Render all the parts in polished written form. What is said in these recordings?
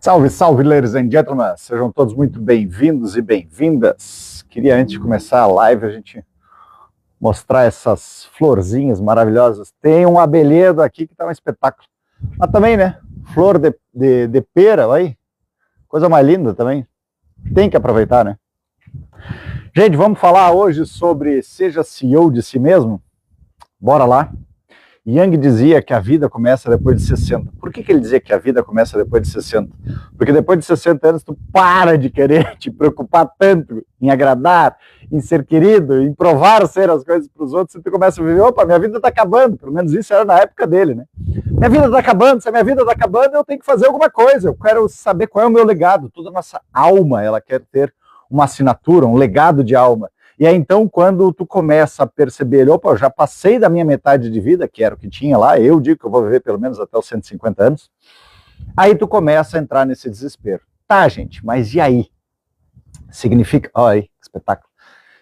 Salve, salve, ladies and gentlemen, sejam todos muito bem-vindos e bem-vindas. Queria, antes de começar a live, a gente mostrar essas florzinhas maravilhosas. Tem um abelhedo aqui que tá um espetáculo. Mas também, né, flor de pera, olha aí, coisa mais linda também. Tem que aproveitar, né? Gente, vamos falar hoje sobre seja CEO de si mesmo? Bora lá. Jung dizia que a vida começa depois de 60. Por que ele dizia que a vida começa depois de 60? Porque depois de 60 anos tu para de querer te preocupar tanto em agradar, em ser querido, em provar ser as coisas para os outros, e tu começa a viver, opa, minha vida está acabando. Pelo menos isso era na época dele, né? Minha vida está acabando, se a minha vida está acabando, eu tenho que fazer alguma coisa. Eu quero saber qual é o meu legado. Toda a nossa alma, ela quer ter uma assinatura, um legado de alma. E aí, então, quando tu começa a perceber, opa, eu já passei da minha metade de vida, que era o que tinha lá, eu digo que eu vou viver pelo menos até os 150 anos, aí tu começa a entrar nesse desespero. Tá, gente, mas e aí? Significa, olha aí, que espetáculo.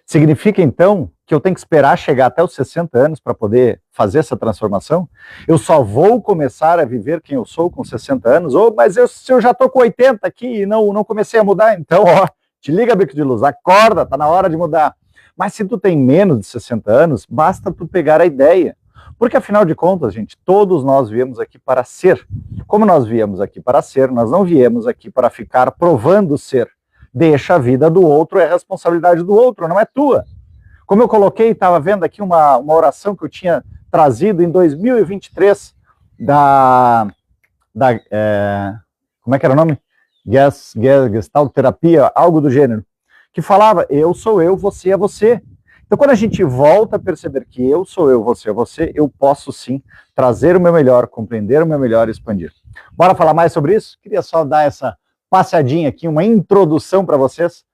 Significa, então, que eu tenho que esperar chegar até os 60 anos para poder fazer essa transformação? Eu só vou começar a viver quem eu sou com 60 anos? Ou, mas se eu já estou com 80 aqui e não comecei a mudar, então, ó, te liga, bico de luz, acorda, tá na hora de mudar. Mas se tu tem menos de 60 anos, basta tu pegar a ideia. Porque, afinal de contas, gente, todos nós viemos aqui para ser. Como nós viemos aqui para ser, nós não viemos aqui para ficar provando ser. Deixa a vida do outro, é responsabilidade do outro, não é tua. Como eu coloquei, estava vendo aqui uma oração que eu tinha trazido em 2023 como é que era o nome? Gestalt terapia, algo do gênero. Que falava, eu sou eu, você é você. Então, quando a gente volta a perceber que eu sou eu, você é você, eu posso sim trazer o meu melhor, compreender o meu melhor e expandir. Bora falar mais sobre isso? Queria só dar essa passeadinha aqui, uma introdução para vocês,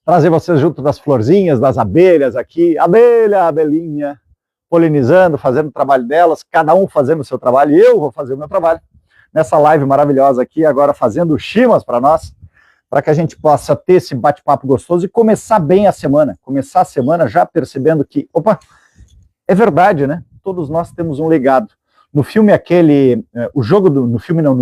trazer vocês junto das florzinhas, das abelhas aqui, abelha, abelhinha, polinizando, fazendo o trabalho delas, cada um fazendo o seu trabalho, e eu vou fazer o meu trabalho, nessa live maravilhosa aqui, agora fazendo chimas para nós, para que a gente possa ter esse bate-papo gostoso e começar bem a semana. Começar a semana já percebendo que, opa, é verdade, né? Todos nós temos um legado. No filme no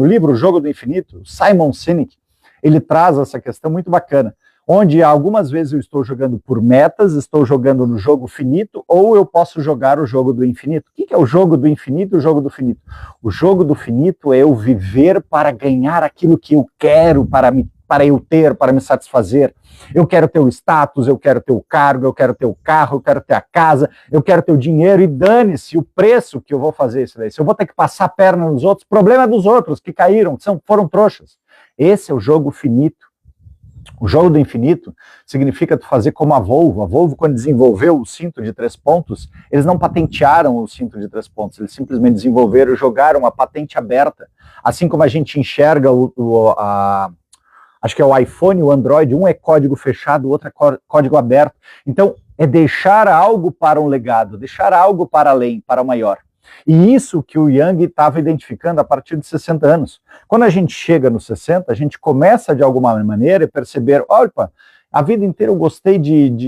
livro O Jogo do Infinito, Simon Sinek, ele traz essa questão muito bacana, onde algumas vezes eu estou jogando por metas, estou jogando no jogo finito, ou eu posso jogar o jogo do infinito. O que é o jogo do infinito e o jogo do finito? O jogo do finito é eu viver para ganhar aquilo que eu quero, para eu ter, para me satisfazer. Eu quero ter o status, eu quero ter o cargo, eu quero ter o carro, eu quero ter a casa, eu quero ter o dinheiro, e dane-se o preço que eu vou fazer isso daí. Se eu vou ter que passar a perna nos outros, problema é dos outros que caíram, foram trouxas. Esse é o jogo finito. O jogo do infinito significa tu fazer como a Volvo. A Volvo, quando desenvolveu o cinto de 3 pontos, eles não patentearam o cinto de 3 pontos, eles simplesmente desenvolveram e jogaram uma patente aberta. Assim como a gente enxerga acho que é o iPhone, o Android, um é código fechado, o outro é código aberto. Então, é deixar algo para um legado, deixar algo para além, para o maior. E isso que o Jung estava identificando a partir de 60 anos. Quando a gente chega nos 60, a gente começa de alguma maneira a perceber, opa, a vida inteira eu gostei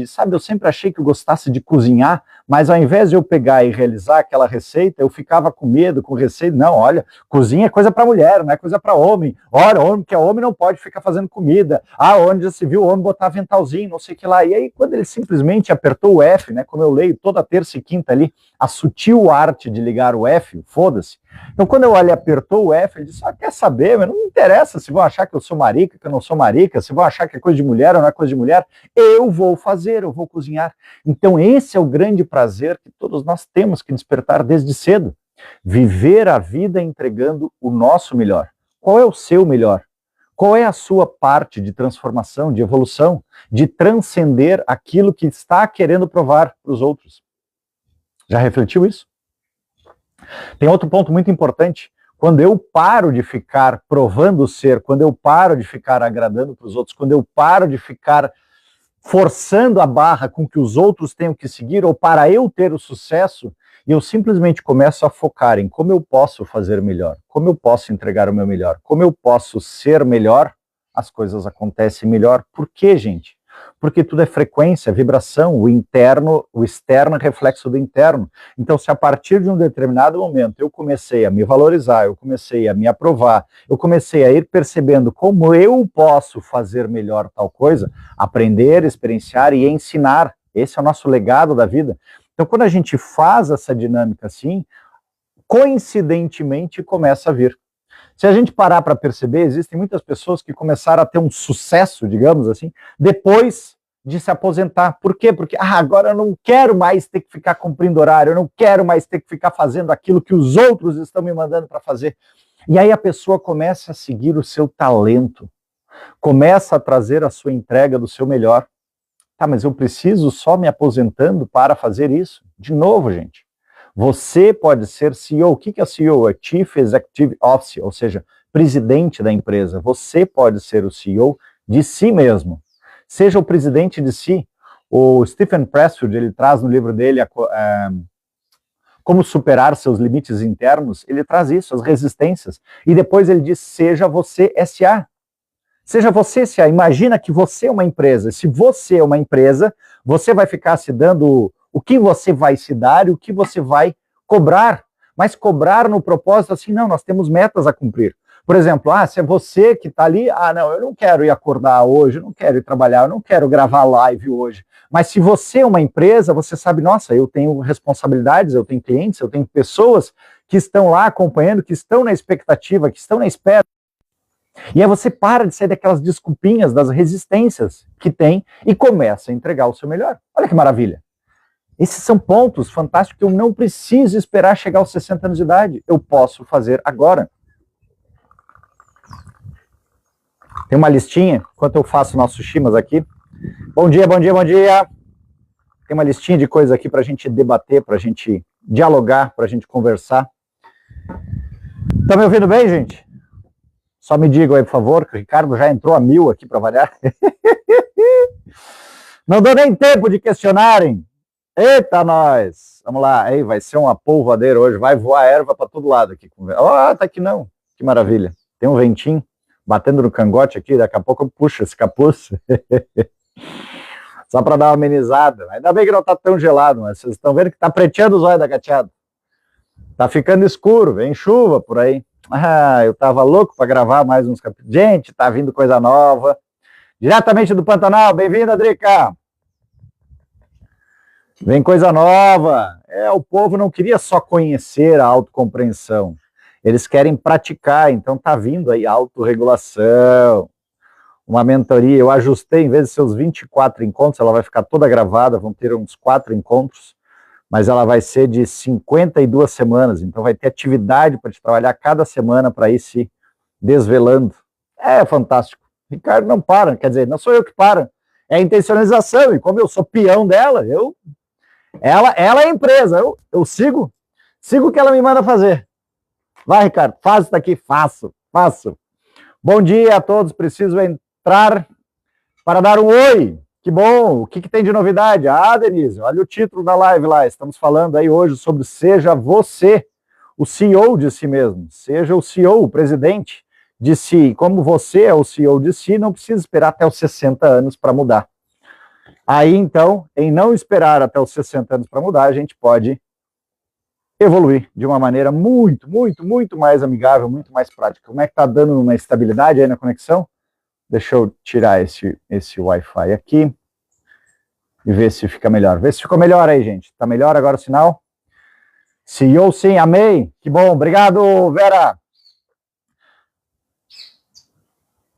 sabe, eu sempre achei que eu gostasse de cozinhar, mas ao invés de eu pegar e realizar aquela receita, eu ficava com medo, com receio. Não, olha, cozinha é coisa para mulher, não é coisa para homem. Ora, homem, que homem não pode ficar fazendo comida. Ah, onde já se viu o homem botar aventalzinho, não sei o que lá. E aí, quando ele simplesmente apertou o F, né, como eu leio toda terça e quinta ali, a sutil arte de ligar o F, foda-se. Então, quando eu olho, apertou o F, ele disse, quer saber, mas não me interessa se vão achar que eu sou marica, que eu não sou marica, se vão achar que é coisa de mulher ou não é coisa de mulher, eu vou fazer, eu vou cozinhar. Então, esse é o grande prazer que todos nós temos que despertar desde cedo. Viver a vida entregando o nosso melhor. Qual é o seu melhor? Qual é a sua parte de transformação, de evolução, de transcender aquilo que está querendo provar para os outros? Já refletiu isso? Tem outro ponto muito importante. Quando eu paro de ficar provando o ser, quando eu paro de ficar agradando para os outros, quando eu paro de ficar forçando a barra com que os outros tenham que seguir, ou para eu ter o sucesso, e eu simplesmente começo a focar em como eu posso fazer melhor, como eu posso entregar o meu melhor, como eu posso ser melhor, as coisas acontecem melhor. Por quê, gente? Porque tudo é frequência, vibração, o interno, o externo é reflexo do interno. Então, se a partir de um determinado momento eu comecei a me valorizar, eu comecei a me aprovar, eu comecei a ir percebendo como eu posso fazer melhor tal coisa, aprender, experienciar e ensinar. Esse é o nosso legado da vida. Então, quando a gente faz essa dinâmica assim, coincidentemente começa a vir. Se a gente parar para perceber, existem muitas pessoas que começaram a ter um sucesso, digamos assim, depois de se aposentar. Por quê? Porque agora eu não quero mais ter que ficar cumprindo horário, eu não quero mais ter que ficar fazendo aquilo que os outros estão me mandando para fazer. E aí a pessoa começa a seguir o seu talento, começa a trazer a sua entrega do seu melhor. Tá, mas eu preciso só me aposentando para fazer isso? De novo, gente. Você pode ser CEO. O que é CEO? É Chief Executive Officer, ou seja, presidente da empresa. Você pode ser o CEO de si mesmo. Seja o presidente de si. O Stephen Pressfield, ele traz no livro dele Como Superar Seus Limites Internos, ele traz isso, as resistências. E depois ele diz, seja você SA. Seja você SA. Imagina que você é uma empresa. Se você é uma empresa, você vai ficar se dando o que você vai se dar e o que você vai cobrar. Mas cobrar no propósito assim, não, nós temos metas a cumprir. Por exemplo, se é você que está ali, não, eu não quero ir acordar hoje, eu não quero ir trabalhar, eu não quero gravar live hoje. Mas se você é uma empresa, você sabe, nossa, eu tenho responsabilidades, eu tenho clientes, eu tenho pessoas que estão lá acompanhando, que estão na expectativa, que estão na espera. E aí você para de sair daquelas desculpinhas, das resistências que tem e começa a entregar o seu melhor. Olha que maravilha. Esses são pontos fantásticos que eu não preciso esperar chegar aos 60 anos de idade. Eu posso fazer agora. Tem uma listinha, enquanto eu faço nossos chimas aqui. Bom dia, bom dia, bom dia. Tem uma listinha de coisas aqui para a gente debater, para a gente dialogar, para a gente conversar. Tá me ouvindo bem, gente? Só me digam aí, por favor, que o Ricardo já entrou a 1000 aqui para variar. Não deu nem tempo de questionarem. Eita, nós! Vamos lá, aí vai ser uma polvadeira hoje, vai voar erva para todo lado aqui. Tá aqui não, que maravilha. Tem um ventinho batendo no cangote aqui, daqui a pouco eu puxo esse capuz. Só para dar uma amenizada. Ainda bem que não tá tão gelado, mas vocês estão vendo que tá preteando os olhos da gateada. Tá ficando escuro, vem chuva por aí. Eu tava louco para gravar mais uns capítulos. Gente, tá vindo coisa nova. Diretamente do Pantanal, bem-vinda, Drica! Vem coisa nova. O povo não queria só conhecer a autocompreensão. Eles querem praticar, então tá vindo aí autorregulação, uma mentoria. Eu ajustei, em vez de seus 24 encontros, ela vai ficar toda gravada, vão ter uns 4 encontros, mas ela vai ser de 52 semanas, então vai ter atividade para te trabalhar cada semana para ir se desvelando. É fantástico. Ricardo não para, quer dizer, não sou eu que paro, é a intencionalização, e como eu sou peão dela, ela é a empresa, eu sigo o que ela me manda fazer. Vai, Ricardo, faz isso daqui, faço. Bom dia a todos, preciso entrar para dar um oi. Que bom, o que tem de novidade? Denise, olha o título da live lá, estamos falando aí hoje sobre seja você o CEO de si mesmo, seja o CEO, o presidente de si. Como você é o CEO de si, não precisa esperar até os 60 anos para mudar. Aí, então, em não esperar até os 60 anos para mudar, a gente pode evoluir de uma maneira muito, muito, muito mais amigável, muito mais prática. Como é que está dando uma estabilidade aí na conexão? Deixa eu tirar esse Wi-Fi aqui e ver se fica melhor. Vê se ficou melhor aí, gente. Está melhor agora o sinal? CEO, sim, amei. Que bom, obrigado, Vera.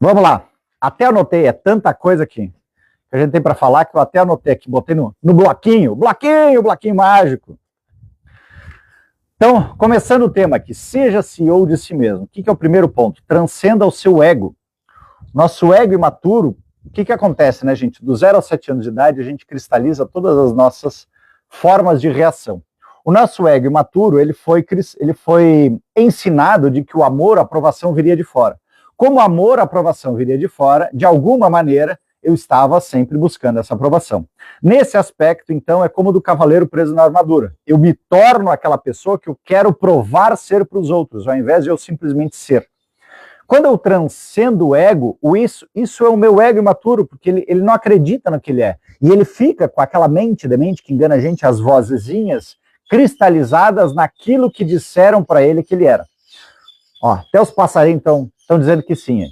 Vamos lá. Até anotei, é tanta coisa aqui que a gente tem para falar que eu até anotei aqui, botei no bloquinho mágico. Então, começando o tema aqui, seja CEO de si mesmo. O que é o primeiro ponto? Transcenda o seu ego. Nosso ego imaturo, o que acontece, né, gente? Do 0 aos 7 anos de idade, a gente cristaliza todas as nossas formas de reação. O nosso ego imaturo, ele foi ensinado de que o amor, a aprovação viria de fora. Como o amor, a aprovação viria de fora, de alguma maneira, eu estava sempre buscando essa aprovação. Nesse aspecto, então, é como do cavaleiro preso na armadura. Eu me torno aquela pessoa que eu quero provar ser para os outros, ao invés de eu simplesmente ser. Quando eu transcendo o ego, isso é o meu ego imaturo, porque ele não acredita no que ele é. E ele fica com aquela demente que engana a gente, as vozezinhas cristalizadas naquilo que disseram para ele que ele era. Ó, até os passarinhos estão dizendo que sim. Hein?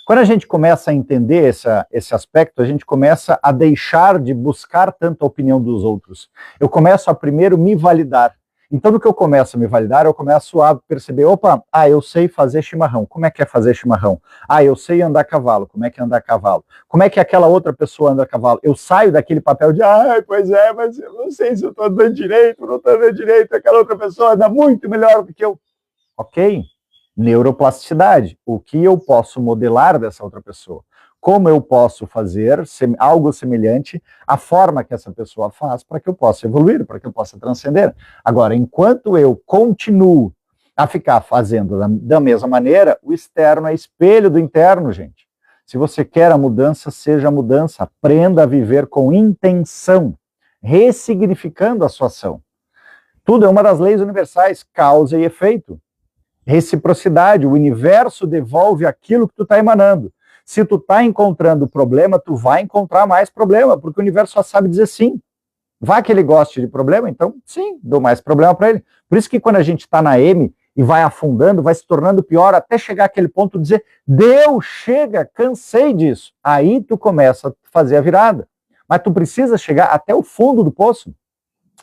Quando a gente começa a entender esse aspecto, a gente começa a deixar de buscar tanto a opinião dos outros. Eu começo a primeiro me validar. Então, no que eu começo a me validar, eu começo a perceber, opa, eu sei fazer chimarrão. Como é que é fazer chimarrão? Eu sei andar a cavalo. Como é que é andar a cavalo? Como é que aquela outra pessoa anda a cavalo? Eu saio daquele papel de, pois é, mas eu não sei se eu estou andando direito, não estou andando direito, aquela outra pessoa anda muito melhor do que eu. Ok, neuroplasticidade. O que eu posso modelar dessa outra pessoa? Como eu posso fazer algo semelhante à forma que essa pessoa faz para que eu possa evoluir, para que eu possa transcender. Agora, enquanto eu continuo a ficar fazendo da mesma maneira, o externo é espelho do interno, gente. Se você quer a mudança, seja a mudança. Aprenda a viver com intenção, ressignificando a sua ação. Tudo é uma das leis universais, causa e efeito. Reciprocidade, o universo devolve aquilo que tu está emanando. Se tu está encontrando problema, tu vai encontrar mais problema, porque o universo só sabe dizer sim. Vai que ele goste de problema, então sim, dou mais problema para ele. Por isso que quando a gente está na M e vai afundando, vai se tornando pior, até chegar àquele ponto de dizer, Deus, chega, cansei disso. Aí tu começa a fazer a virada. Mas tu precisa chegar até o fundo do poço.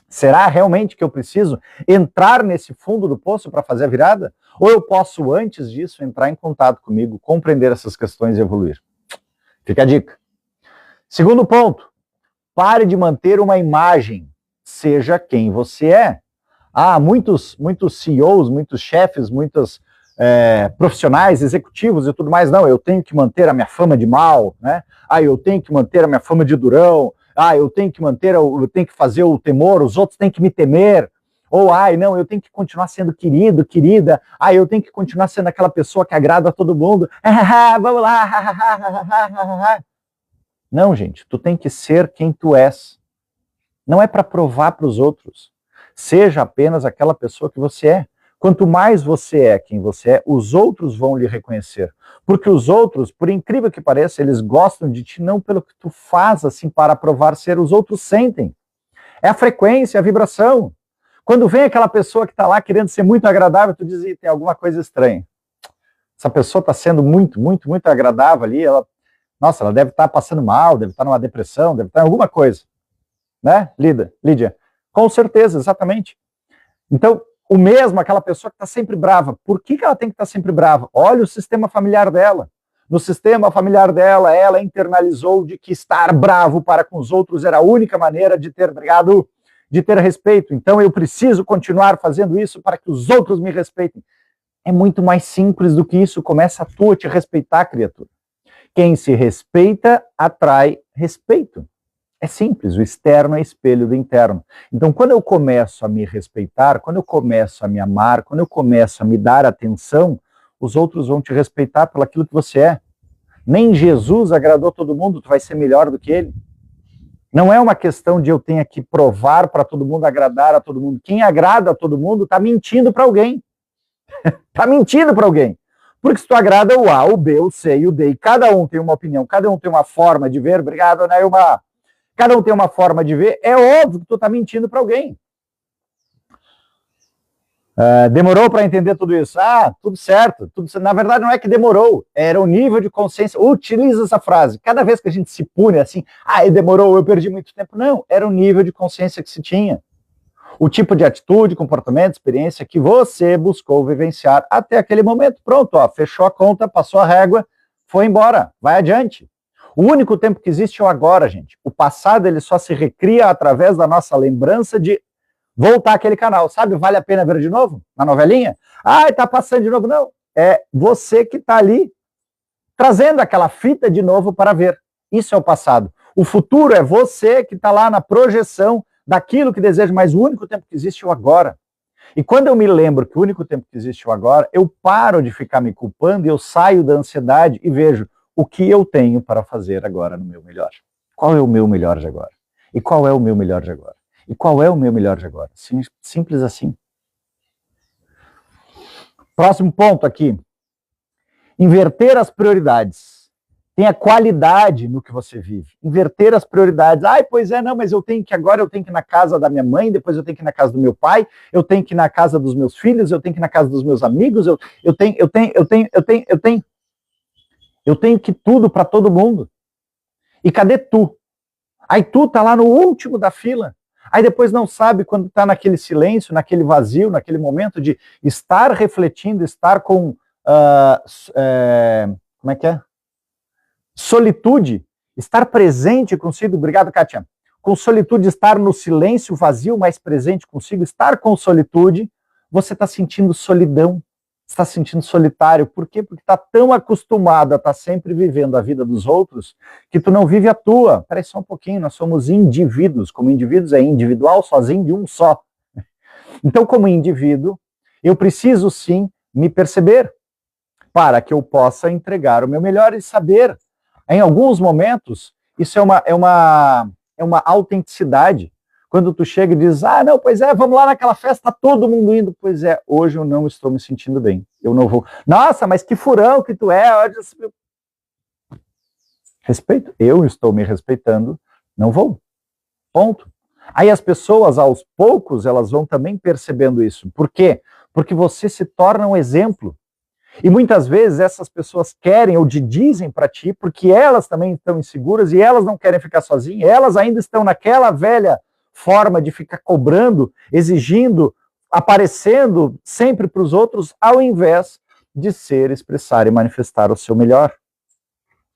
Será realmente que eu preciso entrar nesse fundo do poço para fazer a virada? Ou eu posso, antes disso, entrar em contato comigo, compreender essas questões e evoluir? Fica a dica. Segundo ponto, pare de manter uma imagem. Seja quem você é. Muitos CEOs, muitos chefes, muitos profissionais, executivos e tudo mais. Não, eu tenho que manter a minha fama de mal, né? Eu tenho que manter a minha fama de durão. Eu tenho que fazer o temor, os outros têm que me temer. Ou, não, eu tenho que continuar sendo querido, querida. Eu tenho que continuar sendo aquela pessoa que agrada a todo mundo. Vamos lá. Não, gente, tu tem que ser quem tu és. Não é para provar para os outros. Seja apenas aquela pessoa que você é. Quanto mais você é quem você é, os outros vão lhe reconhecer. Porque os outros, por incrível que pareça, eles gostam de ti não pelo que tu faz, assim, para provar ser, os outros sentem. É a frequência, a vibração. Quando vem aquela pessoa que está lá querendo ser muito agradável, tu diz, tem alguma coisa estranha. Essa pessoa está sendo muito, muito, muito agradável ali, ela deve estar passando mal, deve estar numa depressão, deve estar em alguma coisa. Né, Lídia? Com certeza, exatamente. Então, o mesmo, aquela pessoa que está sempre brava. Por que ela tem que estar sempre brava? Olha o sistema familiar dela. No sistema familiar dela, ela internalizou de que estar bravo para com os outros era a única maneira de ter respeito. Então eu preciso continuar fazendo isso para que os outros me respeitem. É muito mais simples do que isso. Começa a tu te respeitar, criatura. Quem se respeita atrai respeito. É simples, o externo é espelho do interno. Então, quando eu começo a me respeitar, quando eu começo a me amar, quando eu começo a me dar atenção, os outros vão te respeitar pelo aquilo que você é. Nem Jesus agradou todo mundo, tu vai ser melhor do que ele. Não é uma questão de eu tenha que provar para todo mundo, agradar a todo mundo. Quem agrada a todo mundo está mentindo para alguém. Está mentindo para alguém. Porque se tu agrada o A, o B, o C e o D, e cada um tem uma opinião, cada um tem uma forma de ver, obrigado, Neilma. Cada um tem uma forma de ver, é óbvio que tu está mentindo para alguém. Demorou para entender tudo isso? Tudo certo. Na verdade, não é que demorou, era o nível de consciência. Utiliza essa frase. Cada vez que a gente se pune assim, demorou, eu perdi muito tempo. Não, era o nível de consciência que se tinha. O tipo de atitude, comportamento, experiência que você buscou vivenciar até aquele momento. Pronto, fechou a conta, passou a régua, foi embora, vai adiante. O único tempo que existe é o agora, gente. O passado, ele só se recria através da nossa lembrança de voltar àquele canal. Sabe, vale a pena ver de novo? Na novelinha? Tá passando de novo. Não, é você que está ali trazendo aquela fita de novo para ver. Isso é o passado. O futuro é você que está lá na projeção daquilo que deseja, mas o único tempo que existe é o agora. E quando eu me lembro que o único tempo que existe é o agora, eu paro de ficar me culpando e eu saio da ansiedade e vejo o que eu tenho para fazer agora no meu melhor. Qual é o meu melhor de agora? E qual é o meu melhor de agora? E qual é o meu melhor de agora? Simples assim. Próximo ponto aqui. Inverter as prioridades. Tenha qualidade no que você vive. Inverter as prioridades. Ai, pois é, não, mas agora eu tenho que ir na casa da minha mãe, depois eu tenho que ir na casa do meu pai, eu tenho que ir na casa dos meus filhos, eu tenho que ir na casa dos meus amigos, eu tenho que tudo para todo mundo. E cadê tu? Aí tu tá lá no último da fila. Aí depois não sabe quando tá naquele silêncio, naquele vazio, naquele momento de estar refletindo, estar com... como é que é? Solitude, estar presente consigo, obrigado, Kátia. Com solitude, estar no silêncio vazio, mais presente consigo, estar com solitude, você está sentindo solidão, está sentindo solitário. Por quê? Porque está tão acostumado a estar sempre vivendo a vida dos outros, que tu não vive a tua. Espera aí só um pouquinho, nós somos indivíduos. Como indivíduos é individual, sozinho, de um só. Então, como indivíduo, eu preciso sim me perceber, para que eu possa entregar o meu melhor e saber. Em alguns momentos, isso é uma autenticidade. Quando tu chega e diz, não, pois é, vamos lá naquela festa, tá todo mundo indo. Pois é, hoje eu não estou me sentindo bem. Eu não vou. Nossa, mas que furão que tu é. Respeito. Eu estou me respeitando, não vou. Ponto. Aí as pessoas, aos poucos, elas vão também percebendo isso. Por quê? Porque você se torna um exemplo. E muitas vezes essas pessoas querem ou dizem para ti, porque elas também estão inseguras e elas não querem ficar sozinhas, elas ainda estão naquela velha forma de ficar cobrando, exigindo, aparecendo sempre para os outros, ao invés de ser, expressar e manifestar o seu melhor.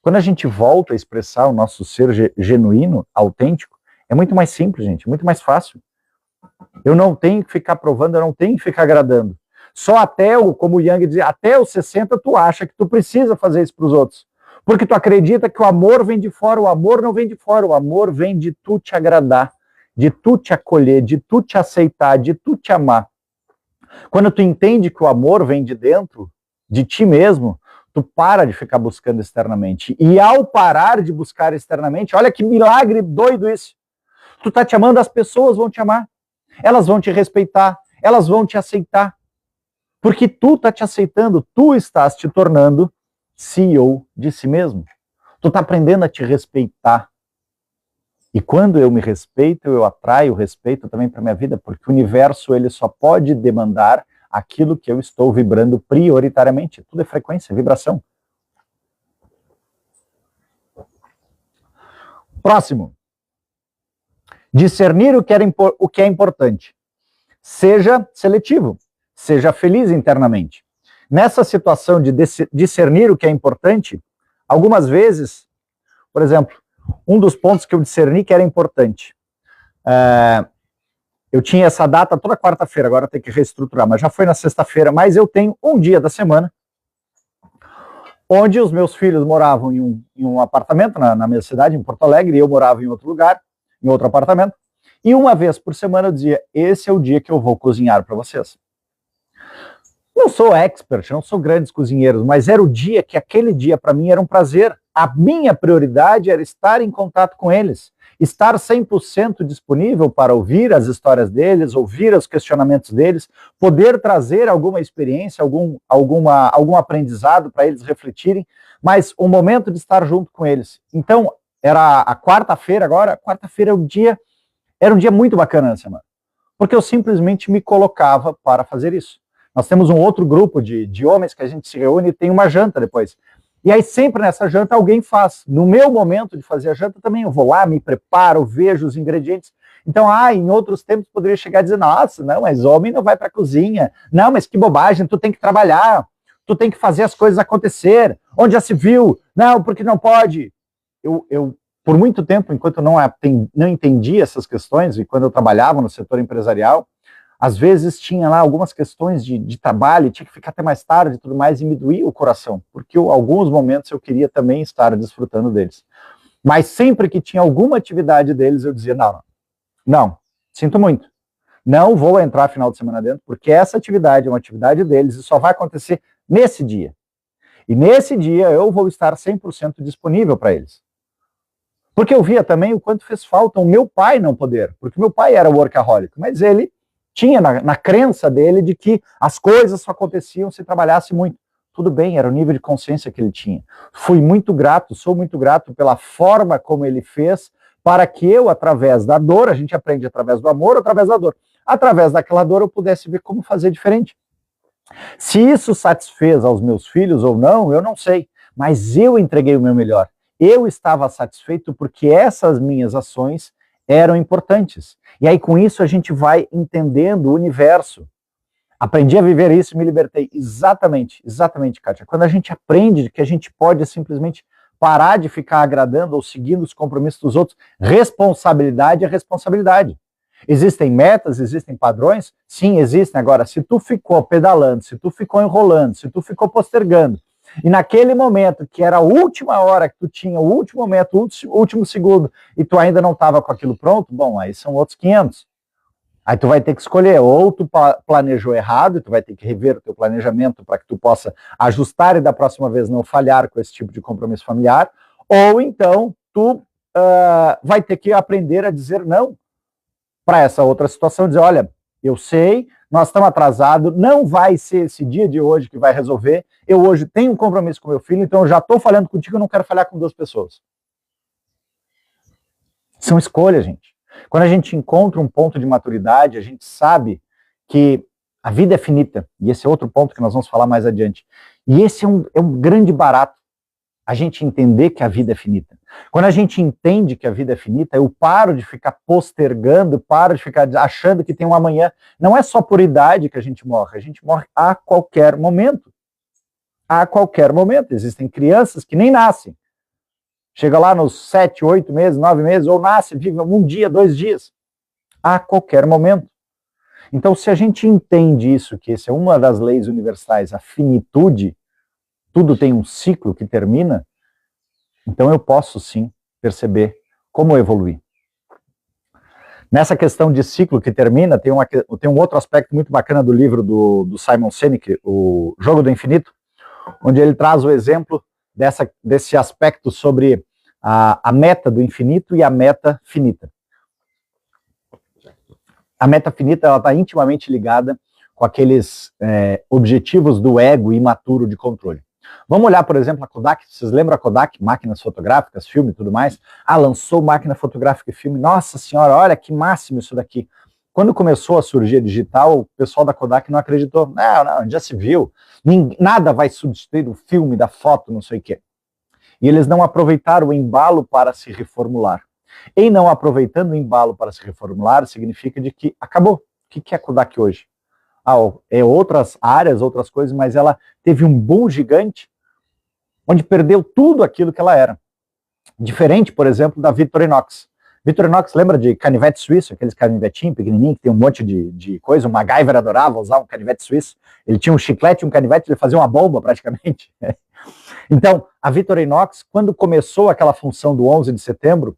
Quando a gente volta a expressar o nosso ser genuíno, autêntico, é muito mais simples, gente, muito mais fácil. Eu não tenho que ficar provando, eu não tenho que ficar agradando. Só até, como o Yang dizia, até os 60 tu acha que tu precisa fazer isso para os outros. Porque tu acredita que o amor vem de fora, o amor não vem de fora, o amor vem de tu te agradar, de tu te acolher, de tu te aceitar, de tu te amar. Quando tu entende que o amor vem de dentro, de ti mesmo, tu para de ficar buscando externamente. E ao parar de buscar externamente, olha que milagre doido isso. Tu tá te amando, as pessoas vão te amar, elas vão te respeitar, elas vão te aceitar. Porque tu tá te aceitando, tu estás te tornando CEO de si mesmo. Tu tá aprendendo a te respeitar. E quando eu me respeito, eu atraio o respeito também para minha vida, porque o universo ele só pode demandar aquilo que eu estou vibrando prioritariamente. Tudo é frequência, vibração. Próximo. Discernir o que é importante. Seja seletivo. Seja feliz internamente. Nessa situação de discernir o que é importante, algumas vezes, por exemplo, um dos pontos que eu discerni que era importante, eu tinha essa data toda quarta-feira, agora tem que reestruturar, mas já foi na sexta-feira, mas eu tenho um dia da semana onde os meus filhos moravam em um apartamento na minha cidade, em Porto Alegre, e eu morava em outro lugar, em outro apartamento, e uma vez por semana eu dizia, esse é o dia que eu vou cozinhar para vocês. Não sou expert, não sou grandes cozinheiros, mas era o dia que aquele dia para mim era um prazer. A minha prioridade era estar em contato com eles, estar 100% disponível para ouvir as histórias deles, ouvir os questionamentos deles, poder trazer alguma experiência, algum aprendizado para eles refletirem, mas o momento de estar junto com eles. Então, era a quarta-feira agora, quarta-feira era um dia muito bacana na semana, porque eu simplesmente me colocava para fazer isso. Nós temos um outro grupo de homens que a gente se reúne e tem uma janta depois. E aí sempre nessa janta alguém faz. No meu momento de fazer a janta também eu vou lá, me preparo, vejo os ingredientes. Então, em outros tempos poderia chegar e dizer, nossa, não, mas homem não vai para a cozinha. Não, mas que bobagem, tu tem que trabalhar, tu tem que fazer as coisas acontecer. Onde já se viu? Não, porque não pode. Eu por muito tempo, enquanto eu não entendia essas questões, e quando eu trabalhava no setor empresarial, às vezes tinha lá algumas questões de trabalho, tinha que ficar até mais tarde e tudo mais, e me doía o coração, porque alguns momentos eu queria também estar desfrutando deles. Mas sempre que tinha alguma atividade deles, eu dizia, não, sinto muito, não vou entrar final de semana dentro, porque essa atividade é uma atividade deles e só vai acontecer nesse dia. E nesse dia eu vou estar 100% disponível para eles. Porque eu via também o quanto fez falta o meu pai não poder, porque meu pai era workaholic, mas ele tinha na crença dele de que as coisas só aconteciam se trabalhasse muito. Tudo bem, era o nível de consciência que ele tinha. Fui muito grato, sou muito grato pela forma como ele fez, para que eu, através da dor, a gente aprende através do amor, através da dor. Através daquela dor eu pudesse ver como fazer diferente. Se isso satisfez aos meus filhos ou não, eu não sei. Mas eu entreguei o meu melhor. Eu estava satisfeito porque essas minhas ações eram importantes. E aí com isso a gente vai entendendo o universo. Aprendi a viver isso e me libertei. Exatamente, Kátia. Quando a gente aprende que a gente pode simplesmente parar de ficar agradando ou seguindo os compromissos dos outros, responsabilidade é responsabilidade. Existem metas, existem padrões? Sim, existem. Agora, se tu ficou pedalando, se tu ficou enrolando, se tu ficou postergando, e naquele momento, que era a última hora que tu tinha, o último momento, o último segundo, e tu ainda não estava com aquilo pronto, bom, aí são outros 500. Aí tu vai ter que escolher, ou tu planejou errado, e tu vai ter que rever o teu planejamento para que tu possa ajustar e da próxima vez não falhar com esse tipo de compromisso familiar, ou então tu vai ter que aprender a dizer não para essa outra situação, dizer, olha, eu sei, nós estamos atrasados, não vai ser esse dia de hoje que vai resolver, eu hoje tenho um compromisso com meu filho, então eu já estou falhando contigo, eu não quero falhar com 2 pessoas. São escolhas, gente. Quando a gente encontra um ponto de maturidade, a gente sabe que a vida é finita, e esse é outro ponto que nós vamos falar mais adiante. E esse é um grande barato, a gente entender que a vida é finita. Quando a gente entende que a vida é finita, eu paro de ficar postergando, paro de ficar achando que tem um amanhã. Não é só por idade que a gente morre a qualquer momento. A qualquer momento. Existem crianças que nem nascem. Chega lá nos 7, 8 meses, 9 meses, ou nasce, vive um dia, 2 dias. A qualquer momento. Então, se a gente entende isso, que essa é uma das leis universais, a finitude, tudo tem um ciclo que termina, então eu posso sim perceber como evoluir. Nessa questão de ciclo que termina, tem um outro aspecto muito bacana do livro do Simon Sinek, O Jogo do Infinito, onde ele traz o exemplo desse aspecto sobre a meta do infinito e a meta finita. A meta finita está intimamente ligada com aqueles objetivos do ego imaturo de controle. Vamos olhar, por exemplo, a Kodak. Vocês lembram a Kodak? Máquinas fotográficas, filme e tudo mais. Lançou máquina fotográfica e filme. Nossa senhora, olha que máximo isso daqui. Quando começou a surgir a digital, o pessoal da Kodak não acreditou. Não, já se viu. Nada vai substituir o filme, da foto, não sei o quê. E eles não aproveitaram o embalo para se reformular. Em não aproveitando o embalo para se reformular, significa de que acabou. O que é a Kodak hoje? Outras áreas, outras coisas, mas ela teve um boom gigante, onde perdeu tudo aquilo que ela era. Diferente, por exemplo, da Victorinox. Victorinox, lembra de canivete suíço, aqueles canivetinhos pequenininhos, que tem um monte de coisa, o MacGyver adorava usar um canivete suíço, ele tinha um chiclete e um canivete, ele fazia uma bomba praticamente. Então, a Victorinox, quando começou aquela função do 11 de setembro,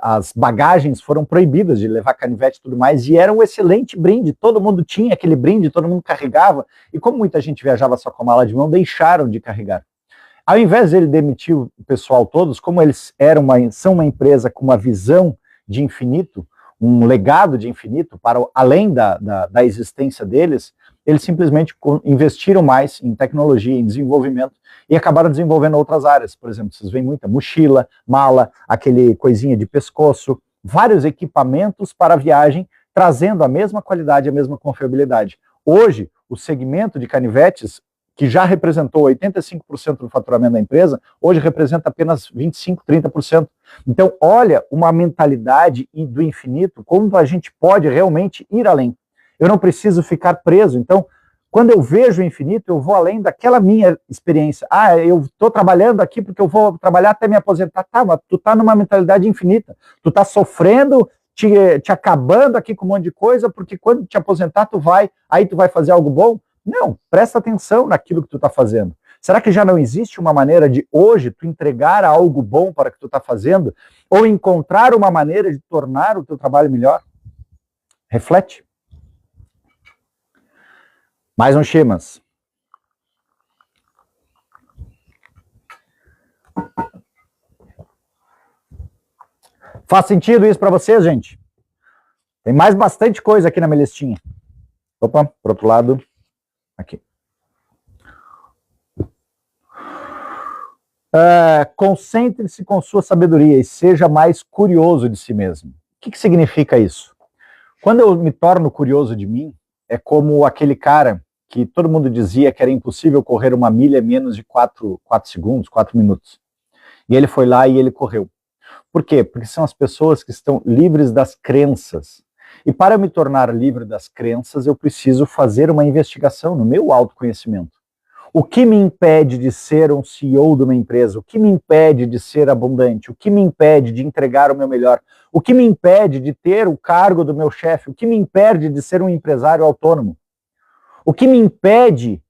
as bagagens foram proibidas de levar canivete e tudo mais, e era um excelente brinde, todo mundo tinha aquele brinde, todo mundo carregava, e como muita gente viajava só com mala de mão, deixaram de carregar. Ao invés de ele demitir o pessoal todos, como eles são uma empresa com uma visão de infinito, um legado de infinito, para além da existência deles, eles simplesmente investiram mais em tecnologia, em desenvolvimento, e acabaram desenvolvendo outras áreas. Por exemplo, vocês veem muita mochila, mala, aquele coisinha de pescoço, vários equipamentos para viagem, trazendo a mesma qualidade, a mesma confiabilidade. Hoje, o segmento de canivetes, que já representou 85% do faturamento da empresa, hoje representa apenas 25%, 30%. Então, olha uma mentalidade do infinito, como a gente pode realmente ir além. Eu não preciso ficar preso. Então, quando eu vejo o infinito, eu vou além daquela minha experiência. Eu estou trabalhando aqui porque eu vou trabalhar até me aposentar. Tá, mas tu está numa mentalidade infinita. Tu está sofrendo, te acabando aqui com um monte de coisa, porque quando te aposentar, tu vai fazer algo bom? Não, presta atenção naquilo que tu está fazendo. Será que já não existe uma maneira de hoje tu entregar algo bom para o que tu está fazendo? Ou encontrar uma maneira de tornar o teu trabalho melhor? Reflete. Mais um Chimas. Faz sentido isso para vocês, gente? Tem mais bastante coisa aqui na minha listinha. Opa, pro outro lado. Aqui. Concentre-se com sua sabedoria e seja mais curioso de si mesmo. O que significa isso? Quando eu me torno curioso de mim, é como aquele cara que todo mundo dizia que era impossível correr uma milha em menos de 4 segundos, 4 minutos. E ele foi lá e ele correu. Por quê? Porque são as pessoas que estão livres das crenças. E para eu me tornar livre das crenças, eu preciso fazer uma investigação no meu autoconhecimento. O que me impede de ser um CEO de uma empresa? O que me impede de ser abundante? O que me impede de entregar o meu melhor? O que me impede de ter o cargo do meu chefe? O que me impede de ser um empresário autônomo? O que me impede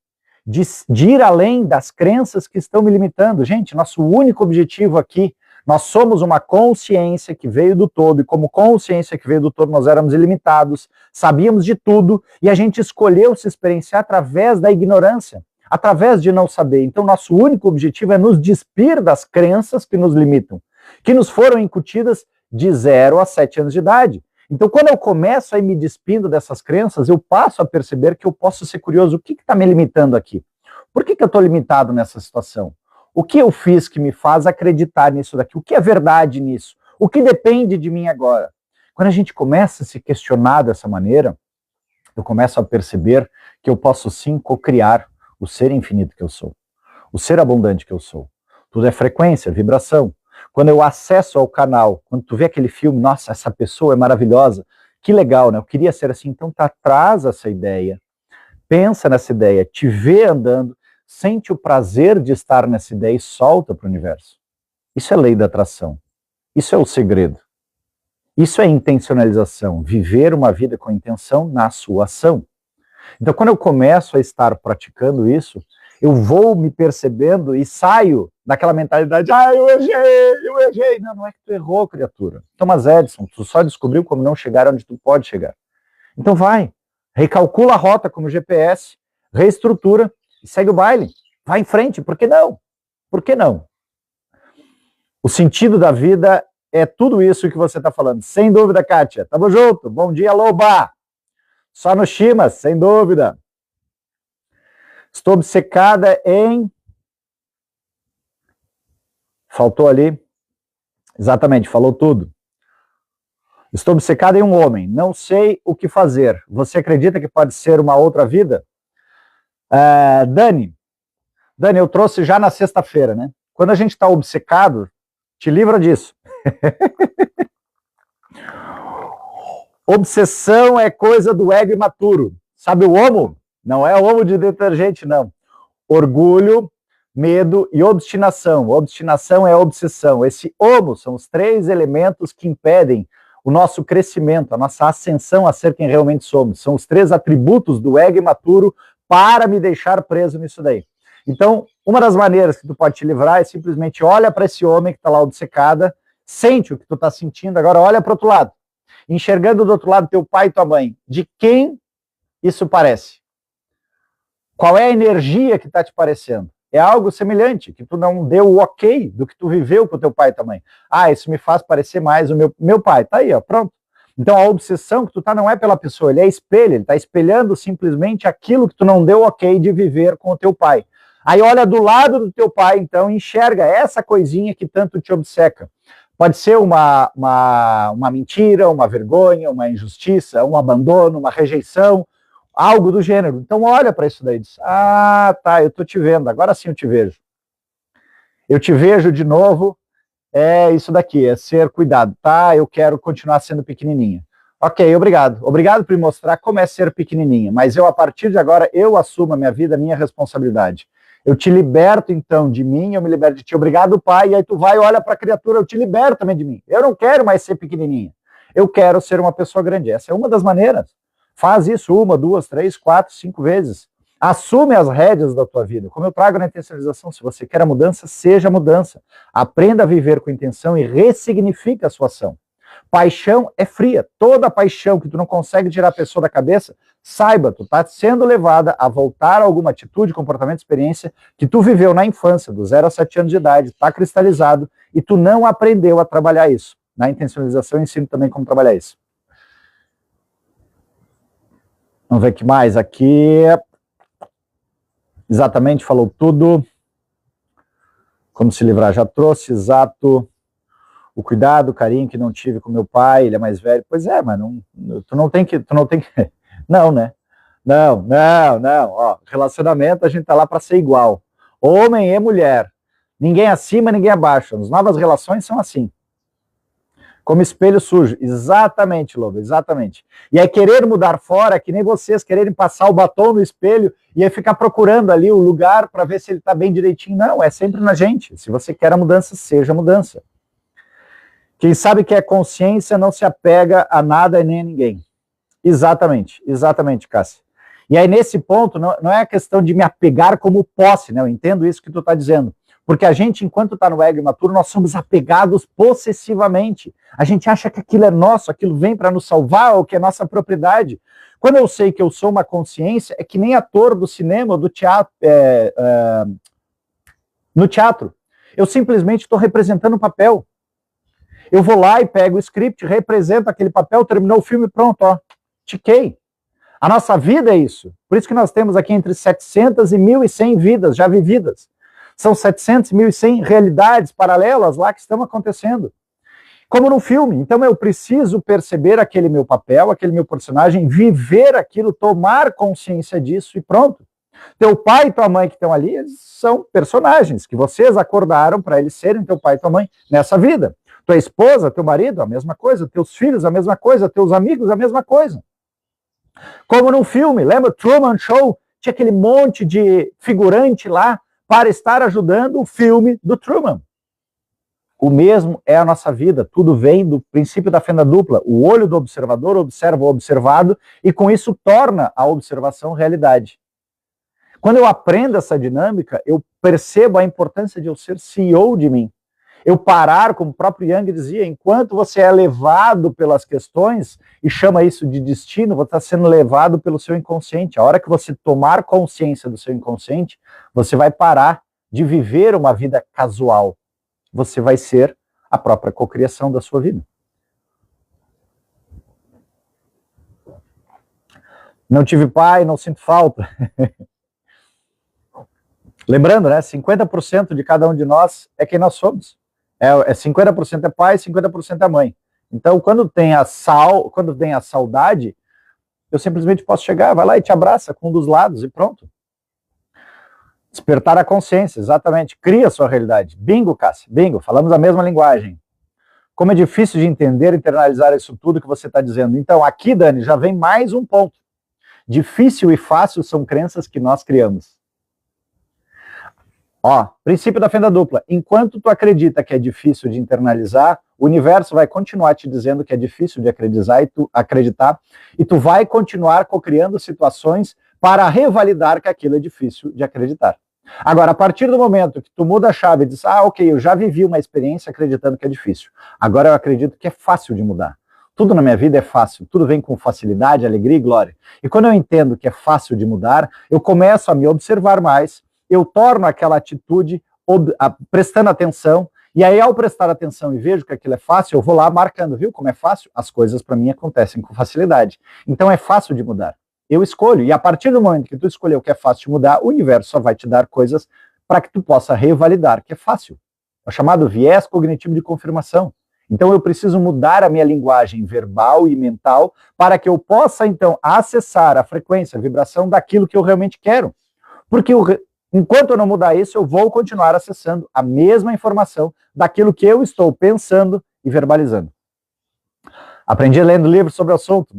de ir além das crenças que estão me limitando? Gente, nosso único objetivo aqui, nós somos uma consciência que veio do todo, e como consciência que veio do todo, nós éramos ilimitados, sabíamos de tudo, e a gente escolheu se experienciar através da ignorância, através de não saber. Então, nosso único objetivo é nos despir das crenças que nos limitam, que nos foram incutidas de 0 a 7 anos de idade. Então, quando eu começo a ir me despindo dessas crenças, eu passo a perceber que eu posso ser curioso. O que está me limitando aqui? Por que eu estou limitado nessa situação? O que eu fiz que me faz acreditar nisso daqui? O que é verdade nisso? O que depende de mim agora? Quando a gente começa a se questionar dessa maneira, eu começo a perceber que eu posso sim cocriar o ser infinito que eu sou, o ser abundante que eu sou. Tudo é frequência, vibração. Quando eu acesso ao canal, quando tu vê aquele filme, nossa, essa pessoa é maravilhosa, que legal, né? Eu queria ser assim. Então traz essa ideia, pensa nessa ideia, te vê andando, sente o prazer de estar nessa ideia e solta para o universo. Isso é lei da atração. Isso é o segredo. Isso é intencionalização, viver uma vida com intenção na sua ação. Então, quando eu começo a estar praticando isso, eu vou me percebendo e saio daquela mentalidade, eu errei. Não, não é que tu errou, criatura. Thomas Edison, tu só descobriu como não chegar onde tu pode chegar. Então vai, recalcula a rota como GPS, reestrutura e segue o baile. Vai em frente, por que não? Por que não? O sentido da vida é tudo isso que você está falando. Sem dúvida, Kátia. Tamo junto. Bom dia, Loba. Só no Shimas, sem dúvida. Estou obcecada em... Faltou ali. Exatamente, falou tudo. Estou obcecada em um homem. Não sei o que fazer. Você acredita que pode ser uma outra vida? Dani, eu trouxe já na sexta-feira, né? Quando a gente está obcecado, te livra disso. Obsessão é coisa do ego imaturo. Sabe o homo? Não é homo de detergente, não. Orgulho, medo e obstinação. Obstinação é obsessão. Esse homo são os 3 elementos que impedem o nosso crescimento, a nossa ascensão a ser quem realmente somos. São os 3 atributos do ego imaturo para me deixar preso nisso daí. Então, uma das maneiras que tu pode te livrar é simplesmente olha para esse homem que está lá obcecada, sente o que tu está sentindo, agora olha para o outro lado. Enxergando do outro lado teu pai e tua mãe, de quem isso parece? Qual é a energia que está te parecendo? É algo semelhante, que tu não deu o ok do que tu viveu com teu pai e tua mãe. Isso me faz parecer mais o meu pai. Tá aí, ó, pronto. Então a obsessão que tu tá não é pela pessoa, ele é espelho, ele tá espelhando simplesmente aquilo que tu não deu ok de viver com o teu pai. Aí olha do lado do teu pai, então, enxerga essa coisinha que tanto te obceca. Pode ser uma mentira, uma vergonha, uma injustiça, um abandono, uma rejeição, algo do gênero. Então olha para isso daí e diz, tá, eu tô te vendo, agora sim eu te vejo. Eu te vejo de novo, é isso daqui, é ser cuidado, tá? Eu quero continuar sendo pequenininha. Ok, obrigado. Obrigado por me mostrar como é ser pequenininha, mas eu, a partir de agora, eu assumo a minha vida, a minha responsabilidade. Eu te liberto, então, de mim, eu me libero de ti. Obrigado, pai. E aí tu vai e olha para a criatura, eu te libero também de mim. Eu não quero mais ser pequenininha. Eu quero ser uma pessoa grande. Essa é uma das maneiras. Faz isso 1, 2, 3, 4, 5 vezes. Assume as rédeas da tua vida. Como eu trago na intencionalização, se você quer a mudança, seja a mudança. Aprenda a viver com intenção e ressignifica a sua ação. Paixão é fria. Toda paixão que tu não consegue tirar a pessoa da cabeça, saiba, tu tá sendo levada a voltar a alguma atitude, comportamento, experiência que tu viveu na infância, do 0 a 7 anos de idade, tá cristalizado, e tu não aprendeu a trabalhar isso. Na intencionalização eu ensino também como trabalhar isso. Vamos ver o que mais aqui. Exatamente, falou tudo. Como se livrar, já trouxe, exato. O cuidado, o carinho que não tive com meu pai, ele é mais velho. Pois é, mas tu não tem que... Não, né? Não. Ó, relacionamento, a gente tá lá para ser igual. Homem e mulher. Ninguém acima, ninguém abaixo. As novas relações são assim. Como espelho sujo. Exatamente, Lobo, exatamente. E é querer mudar fora, que nem vocês quererem passar o batom no espelho e aí ficar procurando ali o lugar para ver se ele está bem direitinho. Não, é sempre na gente. Se você quer a mudança, seja a mudança. Quem sabe que é consciência não se apega a nada e nem a ninguém. Exatamente, Cássia. E aí, nesse ponto, não é a questão de me apegar como posse, né? Eu entendo isso que tu está dizendo. Porque a gente, enquanto está no ego imaturo, nós somos apegados possessivamente. A gente acha que aquilo é nosso, aquilo vem para nos salvar, ou que é nossa propriedade. Quando eu sei que eu sou uma consciência, é que nem ator do cinema ou do teatro. No teatro, eu simplesmente estou representando um papel. Eu vou lá e pego o script, represento aquele papel, terminou o filme, pronto, ó, tiquei. A nossa vida é isso. Por isso que nós temos aqui entre 700 e 1.100 vidas já vividas. São 700 e 1.100 realidades paralelas lá que estão acontecendo. Como no filme. Então eu preciso perceber aquele meu papel, aquele meu personagem, viver aquilo, tomar consciência disso e pronto. Teu pai e tua mãe que estão ali, eles são personagens que vocês acordaram para eles serem teu pai e tua mãe nessa vida. Tua esposa, teu marido, a mesma coisa. Teus filhos, a mesma coisa. Teus amigos, a mesma coisa. Como no filme, lembra? Truman Show, tinha aquele monte de figurante lá para estar ajudando o filme do Truman. O mesmo é a nossa vida, tudo vem do princípio da fenda dupla. O olho do observador observa o observado e com isso torna a observação realidade. Quando eu aprendo essa dinâmica, eu percebo a importância de eu ser CEO de mim. Eu parar, como o próprio Jung dizia, enquanto você é levado pelas questões, e chama isso de destino, você está sendo levado pelo seu inconsciente. A hora que você tomar consciência do seu inconsciente, você vai parar de viver uma vida casual. Você vai ser a própria cocriação da sua vida. Não tive pai, não sinto falta. Lembrando, né? 50% de cada um de nós é quem nós somos. 50% é pai, 50% é mãe. Então, quando tem a saudade, eu simplesmente posso chegar, vai lá e te abraça com um dos lados e pronto. Despertar a consciência, exatamente. Cria a sua realidade. Bingo, Cássia, bingo. Falamos a mesma linguagem. Como é difícil de entender, internalizar isso tudo que você está dizendo. Então, aqui, Dani, já vem mais um ponto. Difícil e fácil são crenças que nós criamos. Ó, princípio da fenda dupla. Enquanto tu acredita que é difícil de internalizar, o universo vai continuar te dizendo que é difícil de acreditar, e tu vai continuar cocriando situações para revalidar que aquilo é difícil de acreditar. Agora, a partir do momento que tu muda a chave e diz, ok, eu já vivi uma experiência acreditando que é difícil. Agora eu acredito que é fácil de mudar. Tudo na minha vida é fácil, tudo vem com facilidade, alegria e glória. E quando eu entendo que é fácil de mudar, eu começo a me observar mais, eu torno aquela atitude prestando atenção, e aí ao prestar atenção e vejo que aquilo é fácil, eu vou lá marcando, viu como é fácil? As coisas para mim acontecem com facilidade. Então é fácil de mudar. Eu escolho, e a partir do momento que tu escolheu que é fácil de mudar, o universo só vai te dar coisas para que tu possa revalidar que é fácil. É o chamado viés cognitivo de confirmação. Então eu preciso mudar a minha linguagem verbal e mental para que eu possa então acessar a frequência, a vibração daquilo que eu realmente quero. Porque enquanto eu não mudar isso, eu vou continuar acessando a mesma informação daquilo que eu estou pensando e verbalizando. Aprendi lendo livros sobre o assunto.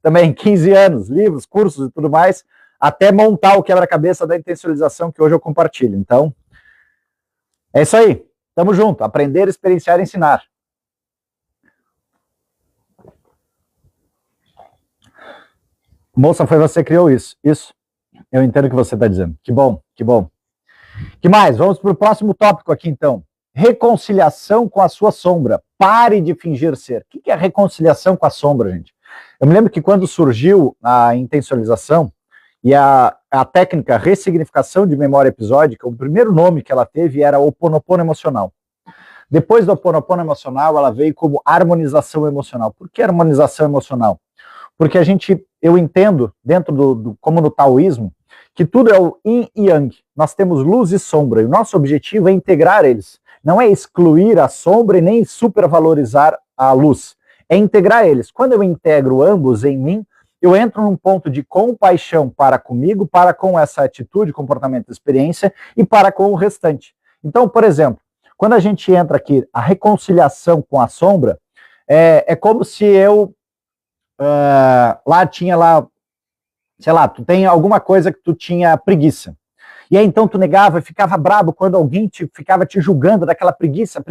Também 15 anos, livros, cursos e tudo mais, até montar o quebra-cabeça da intencionalização que hoje eu compartilho. Então, é isso aí. Tamo junto. Aprender, experienciar e ensinar. Moça, foi você que criou isso. Isso. Eu entendo o que você está dizendo. Que bom, que bom. Que mais? Vamos para o próximo tópico aqui, então. Reconciliação com a sua sombra. Pare de fingir ser. O que é reconciliação com a sombra, gente? Eu me lembro que quando surgiu a intencionalização e a técnica ressignificação de memória episódica, o primeiro nome que ela teve era Ho Oponopono emocional. Depois do Ho Oponopono emocional, ela veio como harmonização emocional. Por que harmonização emocional? Porque eu entendo, dentro como no taoísmo, que tudo é o yin e yang. Nós temos luz e sombra, e o nosso objetivo é integrar eles. Não é excluir a sombra e nem supervalorizar a luz. É integrar eles. Quando eu integro ambos em mim, eu entro num ponto de compaixão para comigo, para com essa atitude, comportamento, experiência e para com o restante. Então, por exemplo, quando a gente entra aqui, a reconciliação com a sombra, é como se eu lá tinha lá, sei lá, tu tem alguma coisa que tu tinha preguiça. E aí então tu negava e ficava brabo quando alguém ficava te julgando daquela preguiça.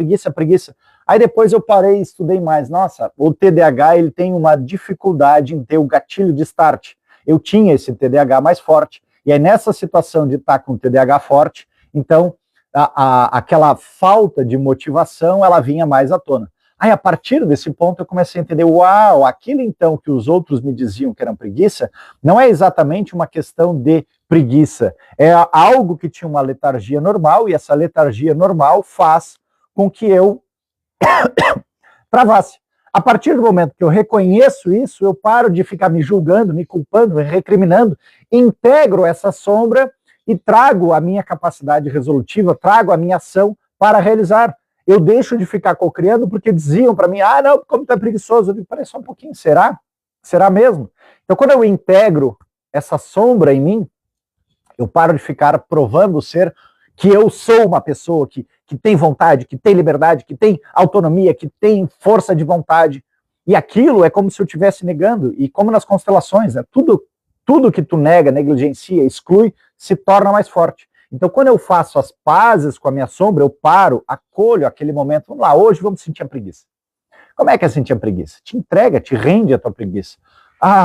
Aí depois eu parei e estudei mais. Nossa, o TDAH ele tem uma dificuldade em ter o gatilho de start. Eu tinha esse TDAH mais forte. E aí nessa situação de estar com o TDAH forte, então aquela falta de motivação ela vinha mais à tona. Aí, a partir desse ponto, eu comecei a entender, uau, aquilo então que os outros me diziam que era preguiça, não é exatamente uma questão de preguiça, é algo que tinha uma letargia normal, e essa letargia normal faz com que eu travasse. A partir do momento que eu reconheço isso, eu paro de ficar me julgando, me culpando, me recriminando, integro essa sombra e trago a minha capacidade resolutiva, trago a minha ação para realizar. Eu deixo de ficar cocriando porque diziam para mim, não, como tu é preguiçoso. Eu digo, peraí, só um pouquinho, será? Será mesmo? Então, quando eu integro essa sombra em mim, eu paro de ficar provando ser que eu sou uma pessoa que tem vontade, que tem liberdade, que tem autonomia, que tem força de vontade. E aquilo é como se eu estivesse negando. E como nas constelações, né, tudo que tu nega, negligencia, exclui, se torna mais forte. Então, quando eu faço as pazes com a minha sombra, eu paro, acolho aquele momento. Vamos lá, hoje vamos sentir a preguiça. Como é que é sentir a preguiça? Te entrega, te rende a tua preguiça.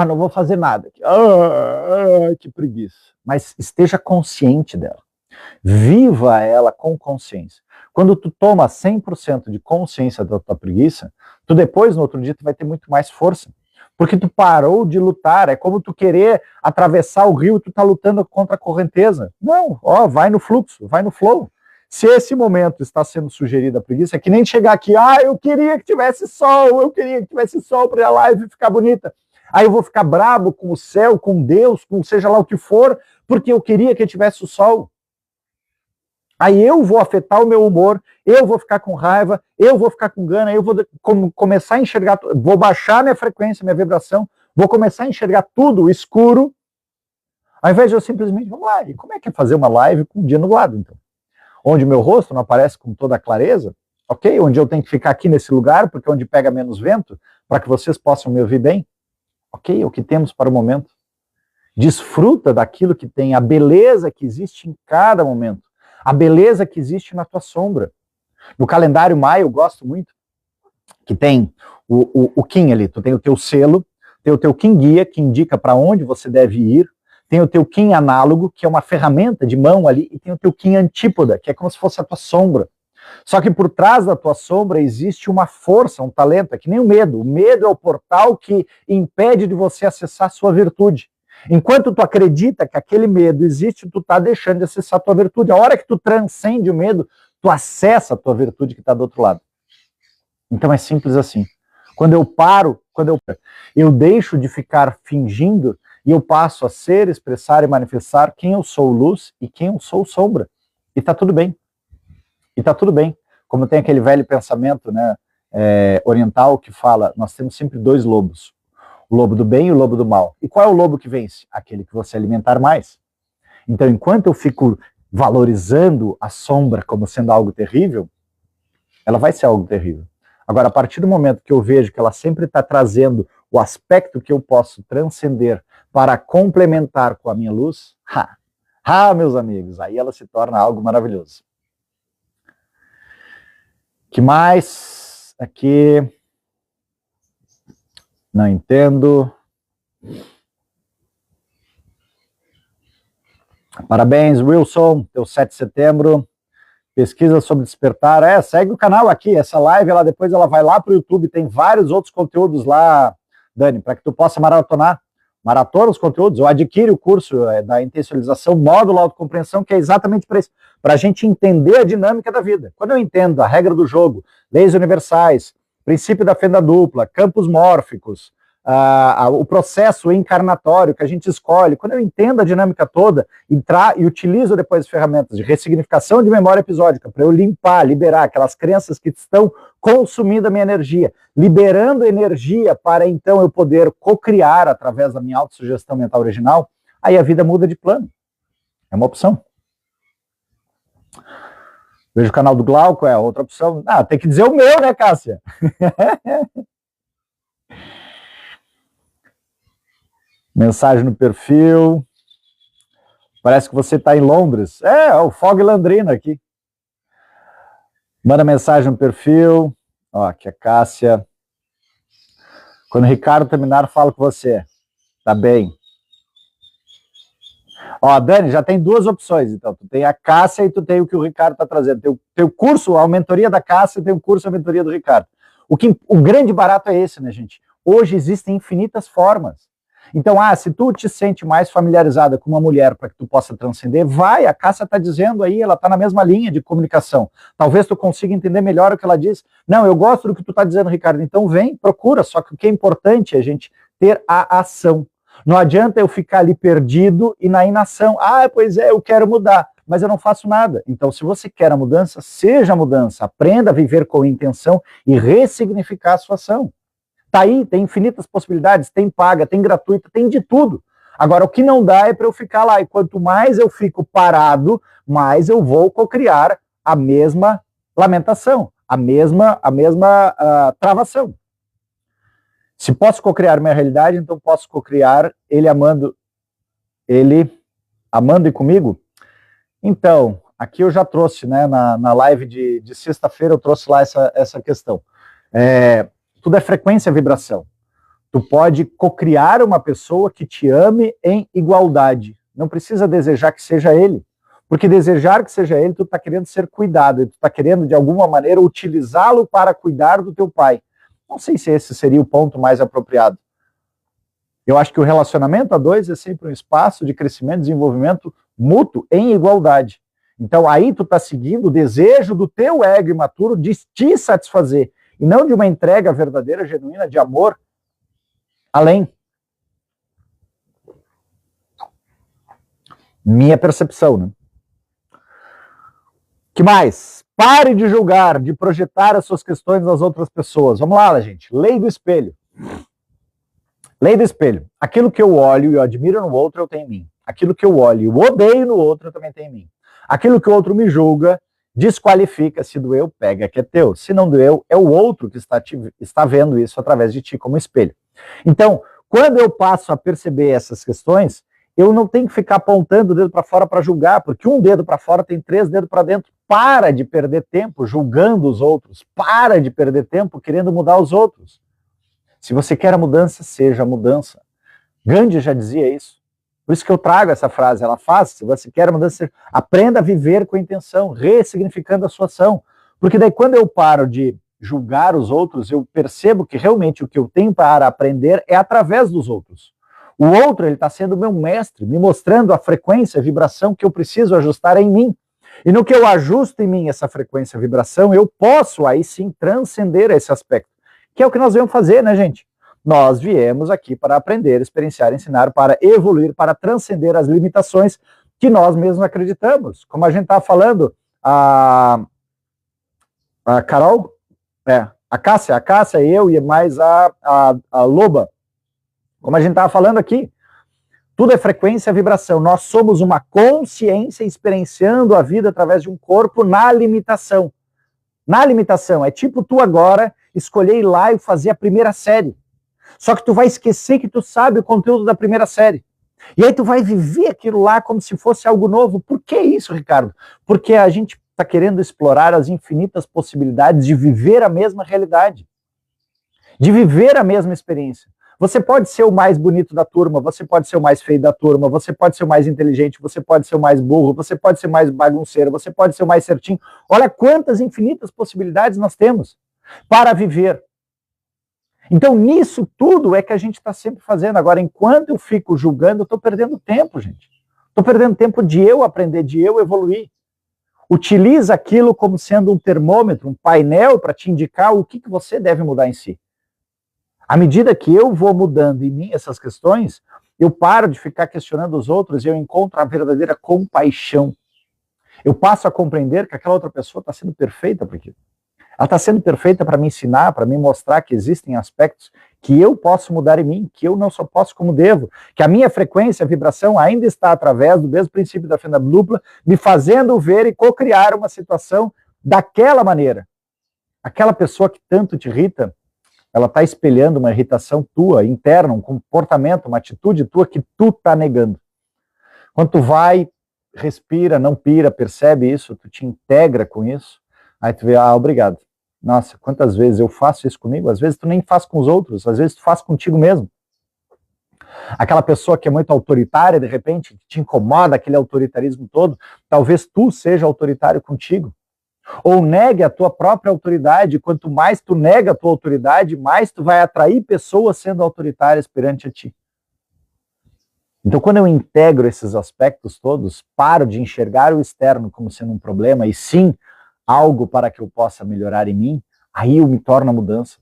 Não vou fazer nada. Que preguiça. Mas esteja consciente dela. Viva ela com consciência. Quando tu toma 100% de consciência da tua preguiça, tu depois, no outro dia, tu vai ter muito mais força. Porque tu parou de lutar, é como tu querer atravessar o rio e tu tá lutando contra a correnteza. Não, vai no fluxo, vai no flow. Se esse momento está sendo sugerido a preguiça, é que nem chegar aqui, eu queria que tivesse sol para a live ficar bonita. Aí eu vou ficar brabo com o céu, com Deus, com seja lá o que for, porque eu queria que tivesse o sol. Aí eu vou afetar o meu humor, eu vou ficar com raiva, eu vou ficar com gana, eu vou começar a enxergar, vou baixar minha frequência, minha vibração, vou começar a enxergar tudo escuro, ao invés de eu simplesmente, vamos lá, e como é que é fazer uma live com o dia nublado, então? Onde meu rosto não aparece com toda a clareza, ok? Onde eu tenho que ficar aqui nesse lugar, porque é onde pega menos vento, para que vocês possam me ouvir bem, ok? É o que temos para o momento. Desfruta daquilo que tem, a beleza que existe em cada momento. A beleza que existe na tua sombra. No calendário maia, eu gosto muito, que tem o Kim ali, tu tem o teu selo, tem o teu Kim guia, que indica para onde você deve ir, tem o teu Kim análogo, que é uma ferramenta de mão ali, e tem o teu Kim antípoda, que é como se fosse a tua sombra. Só que por trás da tua sombra existe uma força, um talento, é que nem o medo. O medo é o portal que impede de você acessar a sua virtude. Enquanto tu acredita que aquele medo existe, tu tá deixando de acessar a tua virtude. A hora que tu transcende o medo, tu acessa a tua virtude que está do outro lado. Então é simples assim. Quando eu paro, eu deixo de ficar fingindo e eu passo a ser, expressar e manifestar quem eu sou luz e quem eu sou sombra. E tá tudo bem. E tá tudo bem. Como tem aquele velho pensamento, né, oriental que fala, nós temos sempre dois lobos. O lobo do bem e o lobo do mal. E qual é o lobo que vence? Aquele que você alimentar mais. Então, enquanto eu fico valorizando a sombra como sendo algo terrível, ela vai ser algo terrível. Agora, a partir do momento que eu vejo que ela sempre está trazendo o aspecto que eu posso transcender para complementar com a minha luz, meus amigos, aí ela se torna algo maravilhoso. Que mais? Aqui... Não entendo. Parabéns, Wilson, teu 7 de setembro. Pesquisa sobre despertar. Segue o canal aqui. Essa live, depois ela vai lá para o YouTube. Tem vários outros conteúdos lá, Dani, para que tu possa maratonar. Maratona os conteúdos, ou adquire o curso da intencionalização, módulo autocompreensão, que é exatamente para isso. Para a gente entender a dinâmica da vida. Quando eu entendo a regra do jogo, leis universais, princípio da fenda dupla, campos mórficos, o processo encarnatório que a gente escolhe, quando eu entendo a dinâmica toda e utilizo depois as ferramentas de ressignificação de memória episódica para eu limpar, liberar aquelas crenças que estão consumindo a minha energia, liberando energia para então eu poder co-criar através da minha autossugestão mental original, aí a vida muda de plano. É uma opção. Vejo o canal do Glauco, é outra opção. Tem que dizer o meu, né, Cássia? Mensagem no perfil. Parece que você está em Londres. O Fog Landrino aqui. Manda mensagem no perfil. Ó, aqui a Cássia. Quando o Ricardo terminar, falo com você. Tá bem. Ó, Dani, já tem duas opções, então. Tu tem a Cássia e tu tem o que o Ricardo está trazendo. Tem o curso, a mentoria da Cássia, e tem o curso, a mentoria do Ricardo. O grande barato é esse, né, gente? Hoje existem infinitas formas. Então, se tu te sente mais familiarizada com uma mulher para que tu possa transcender, vai, a Cássia está dizendo aí, ela está na mesma linha de comunicação. Talvez tu consiga entender melhor o que ela diz. Não, eu gosto do que tu está dizendo, Ricardo, então vem, procura, só que o que é importante é a gente ter a ação. Não adianta eu ficar ali perdido e na inação. Pois é, eu quero mudar, mas eu não faço nada. Então, se você quer a mudança, seja a mudança, aprenda a viver com intenção e ressignificar a sua ação. Tá aí, tem infinitas possibilidades, tem paga, tem gratuita, tem de tudo. Agora, o que não dá é para eu ficar lá, e quanto mais eu fico parado, mais eu vou cocriar a mesma lamentação, a mesma travação. Se posso cocriar minha realidade, então posso cocriar ele amando e comigo? Então, aqui eu já trouxe, né, na live de sexta-feira, eu trouxe lá essa questão. Tudo é frequência e vibração. Tu pode cocriar uma pessoa que te ame em igualdade. Não precisa desejar que seja ele. Porque desejar que seja ele, tu está querendo ser cuidado, e tu está querendo, de alguma maneira, utilizá-lo para cuidar do teu pai. Não sei se esse seria o ponto mais apropriado. Eu acho que o relacionamento a dois é sempre um espaço de crescimento e desenvolvimento mútuo em igualdade. Então aí tu está seguindo o desejo do teu ego imaturo de te satisfazer, e não de uma entrega verdadeira, genuína, de amor além. Minha percepção, né? Que mais? Pare de julgar, de projetar as suas questões nas outras pessoas. Vamos lá, gente. Lei do espelho. Lei do espelho. Aquilo que eu olho e eu admiro no outro, eu tenho em mim. Aquilo que eu olho e eu odeio no outro, eu também tenho em mim. Aquilo que o outro me julga, desqualifica. Se doeu, pega que é teu. Se não doeu, é o outro que está vendo isso através de ti como espelho. Então, quando eu passo a perceber essas questões, eu não tenho que ficar apontando o dedo para fora para julgar, porque um dedo para fora tem 3 dedos para dentro. Para de perder tempo julgando os outros. Para de perder tempo querendo mudar os outros. Se você quer a mudança, seja a mudança. Gandhi já dizia isso. Por isso que eu trago essa frase. Ela faz, se você quer a mudança, aprenda a viver com intenção, ressignificando a sua ação. Porque daí quando eu paro de julgar os outros, eu percebo que realmente o que eu tenho para aprender é através dos outros. O outro, ele está sendo meu mestre, me mostrando a frequência, a vibração que eu preciso ajustar em mim. E no que eu ajusto em mim essa frequência, a vibração, eu posso aí sim transcender esse aspecto. Que é o que nós viemos fazer, né, gente? Nós viemos aqui para aprender, experienciar, ensinar, para evoluir, para transcender as limitações que nós mesmos acreditamos. Como a gente estava falando, a Carol, a Cássia, eu e mais a Loba, como a gente estava falando aqui, tudo é frequência e vibração. Nós somos uma consciência experienciando a vida através de um corpo na limitação. Na limitação, é tipo tu agora escolher ir lá e fazer a primeira série. Só que tu vai esquecer que tu sabe o conteúdo da primeira série. E aí tu vai viver aquilo lá como se fosse algo novo. Por que isso, Ricardo? Porque a gente está querendo explorar as infinitas possibilidades de viver a mesma realidade. De viver a mesma experiência. Você pode ser o mais bonito da turma, você pode ser o mais feio da turma, você pode ser o mais inteligente, você pode ser o mais burro, você pode ser o mais bagunceiro, você pode ser o mais certinho. Olha quantas infinitas possibilidades nós temos para viver. Então, nisso tudo é que a gente está sempre fazendo. Agora, enquanto eu fico julgando, eu estou perdendo tempo, gente. Estou perdendo tempo de eu aprender, de eu evoluir. Utiliza aquilo como sendo um termômetro, um painel para te indicar o que você deve mudar em si. À medida que eu vou mudando em mim essas questões, eu paro de ficar questionando os outros e eu encontro a verdadeira compaixão. Eu passo a compreender que aquela outra pessoa está sendo perfeita para aquilo. Ela está sendo perfeita para me ensinar, para me mostrar que existem aspectos que eu posso mudar em mim, que eu não só posso como devo, que a minha frequência, a vibração ainda está através do mesmo princípio da fenda dupla, me fazendo ver e co-criar uma situação daquela maneira. Aquela pessoa que tanto te irrita, ela está espelhando uma irritação tua, interna, um comportamento, uma atitude tua que tu está negando. Quando tu vai, respira, não pira, percebe isso, tu te integra com isso, aí tu vê, obrigado. Nossa, quantas vezes eu faço isso comigo? Às vezes tu nem faz com os outros, às vezes tu faz contigo mesmo. Aquela pessoa que é muito autoritária, de repente, que te incomoda aquele autoritarismo todo, talvez tu seja autoritário contigo. Ou negue a tua própria autoridade. Quanto mais tu nega a tua autoridade, mais tu vai atrair pessoas sendo autoritárias perante a ti. Então, quando eu integro esses aspectos todos, paro de enxergar o externo como sendo um problema, e sim, algo para que eu possa melhorar em mim, aí eu me torno a mudança,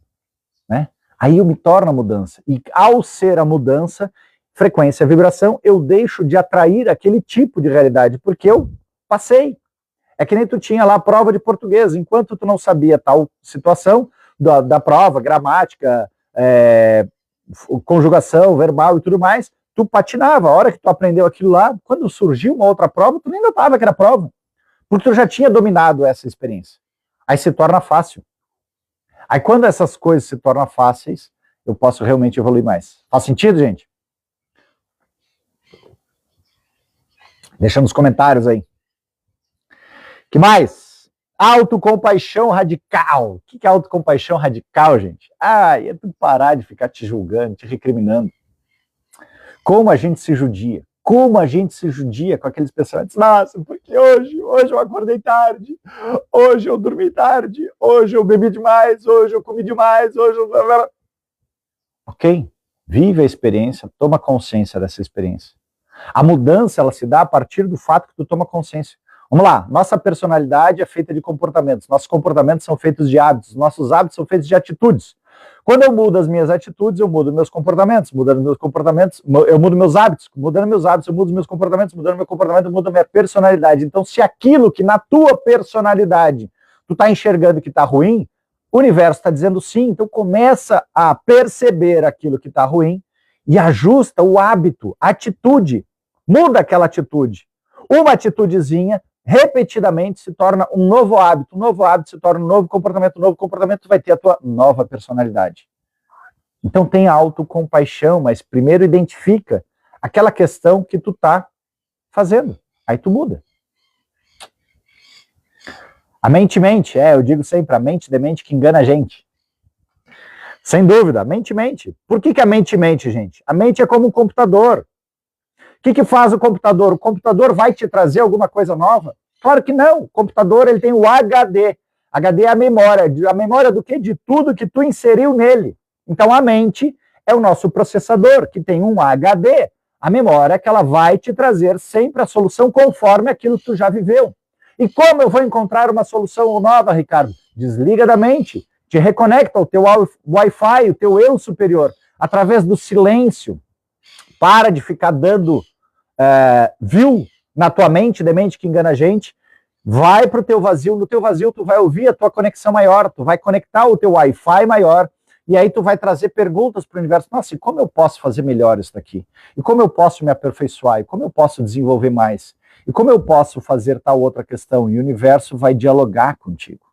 né? Aí eu me torno a mudança. E ao ser a mudança, frequência, vibração, eu deixo de atrair aquele tipo de realidade, porque eu passei. É que nem tu tinha lá a prova de português, enquanto tu não sabia tal situação da prova, gramática, conjugação, verbal e tudo mais, tu patinava. A hora que tu aprendeu aquilo lá, quando surgiu uma outra prova, tu nem notava que era prova, porque tu já tinha dominado essa experiência. Aí se torna fácil. Aí quando essas coisas se tornam fáceis, eu posso realmente evoluir mais. Faz sentido, gente? Deixa nos comentários aí. Que mais? Autocompaixão radical. O que é autocompaixão radical, gente? É tu parar de ficar te julgando, te recriminando. Como a gente se judia. Como a gente se judia com aqueles pensamentos. Nossa, porque hoje eu acordei tarde, hoje eu dormi tarde, hoje eu bebi demais, hoje eu comi demais, hoje eu... Ok? Vive a experiência, toma consciência dessa experiência. A mudança, ela se dá a partir do fato que tu toma consciência. Vamos lá, nossa personalidade é feita de comportamentos, nossos comportamentos são feitos de hábitos, nossos hábitos são feitos de atitudes. Quando eu mudo as minhas atitudes, eu mudo meus comportamentos, mudando meus comportamentos, eu mudo meus hábitos, mudando meus hábitos, eu mudo os meus comportamentos, mudando meu comportamento, eu mudo a minha personalidade. Então, se aquilo que na tua personalidade tu tá enxergando que tá ruim, o universo está dizendo sim, então começa a perceber aquilo que tá ruim e ajusta o hábito, a atitude, muda aquela atitude. Uma atitudezinha repetidamente se torna um novo hábito se torna um novo comportamento vai ter a tua nova personalidade. Então tenha autocompaixão, mas primeiro identifica aquela questão que tu tá fazendo, aí tu muda. A mente mente, eu digo sempre, a mente demente que engana a gente. Sem dúvida, a mente mente. Por que a mente mente, gente? A mente é como um computador. O que faz o computador? O computador vai te trazer alguma coisa nova? Claro que não. O computador ele tem o HD. HD é a memória. A memória do quê? De tudo que tu inseriu nele. Então a mente é o nosso processador, que tem um HD. A memória que ela vai te trazer sempre a solução conforme aquilo que tu já viveu. E como eu vou encontrar uma solução nova, Ricardo? Desliga da mente. Te reconecta ao teu Wi-Fi, o teu eu superior, através do silêncio. Para de ficar dando view na tua mente, demente que engana a gente, vai para o teu vazio, no teu vazio tu vai ouvir a tua conexão maior, tu vai conectar o teu Wi-Fi maior, e aí tu vai trazer perguntas para o universo, nossa, e como eu posso fazer melhor isso daqui? E como eu posso me aperfeiçoar? E como eu posso desenvolver mais? E como eu posso fazer tal outra questão? E o universo vai dialogar contigo.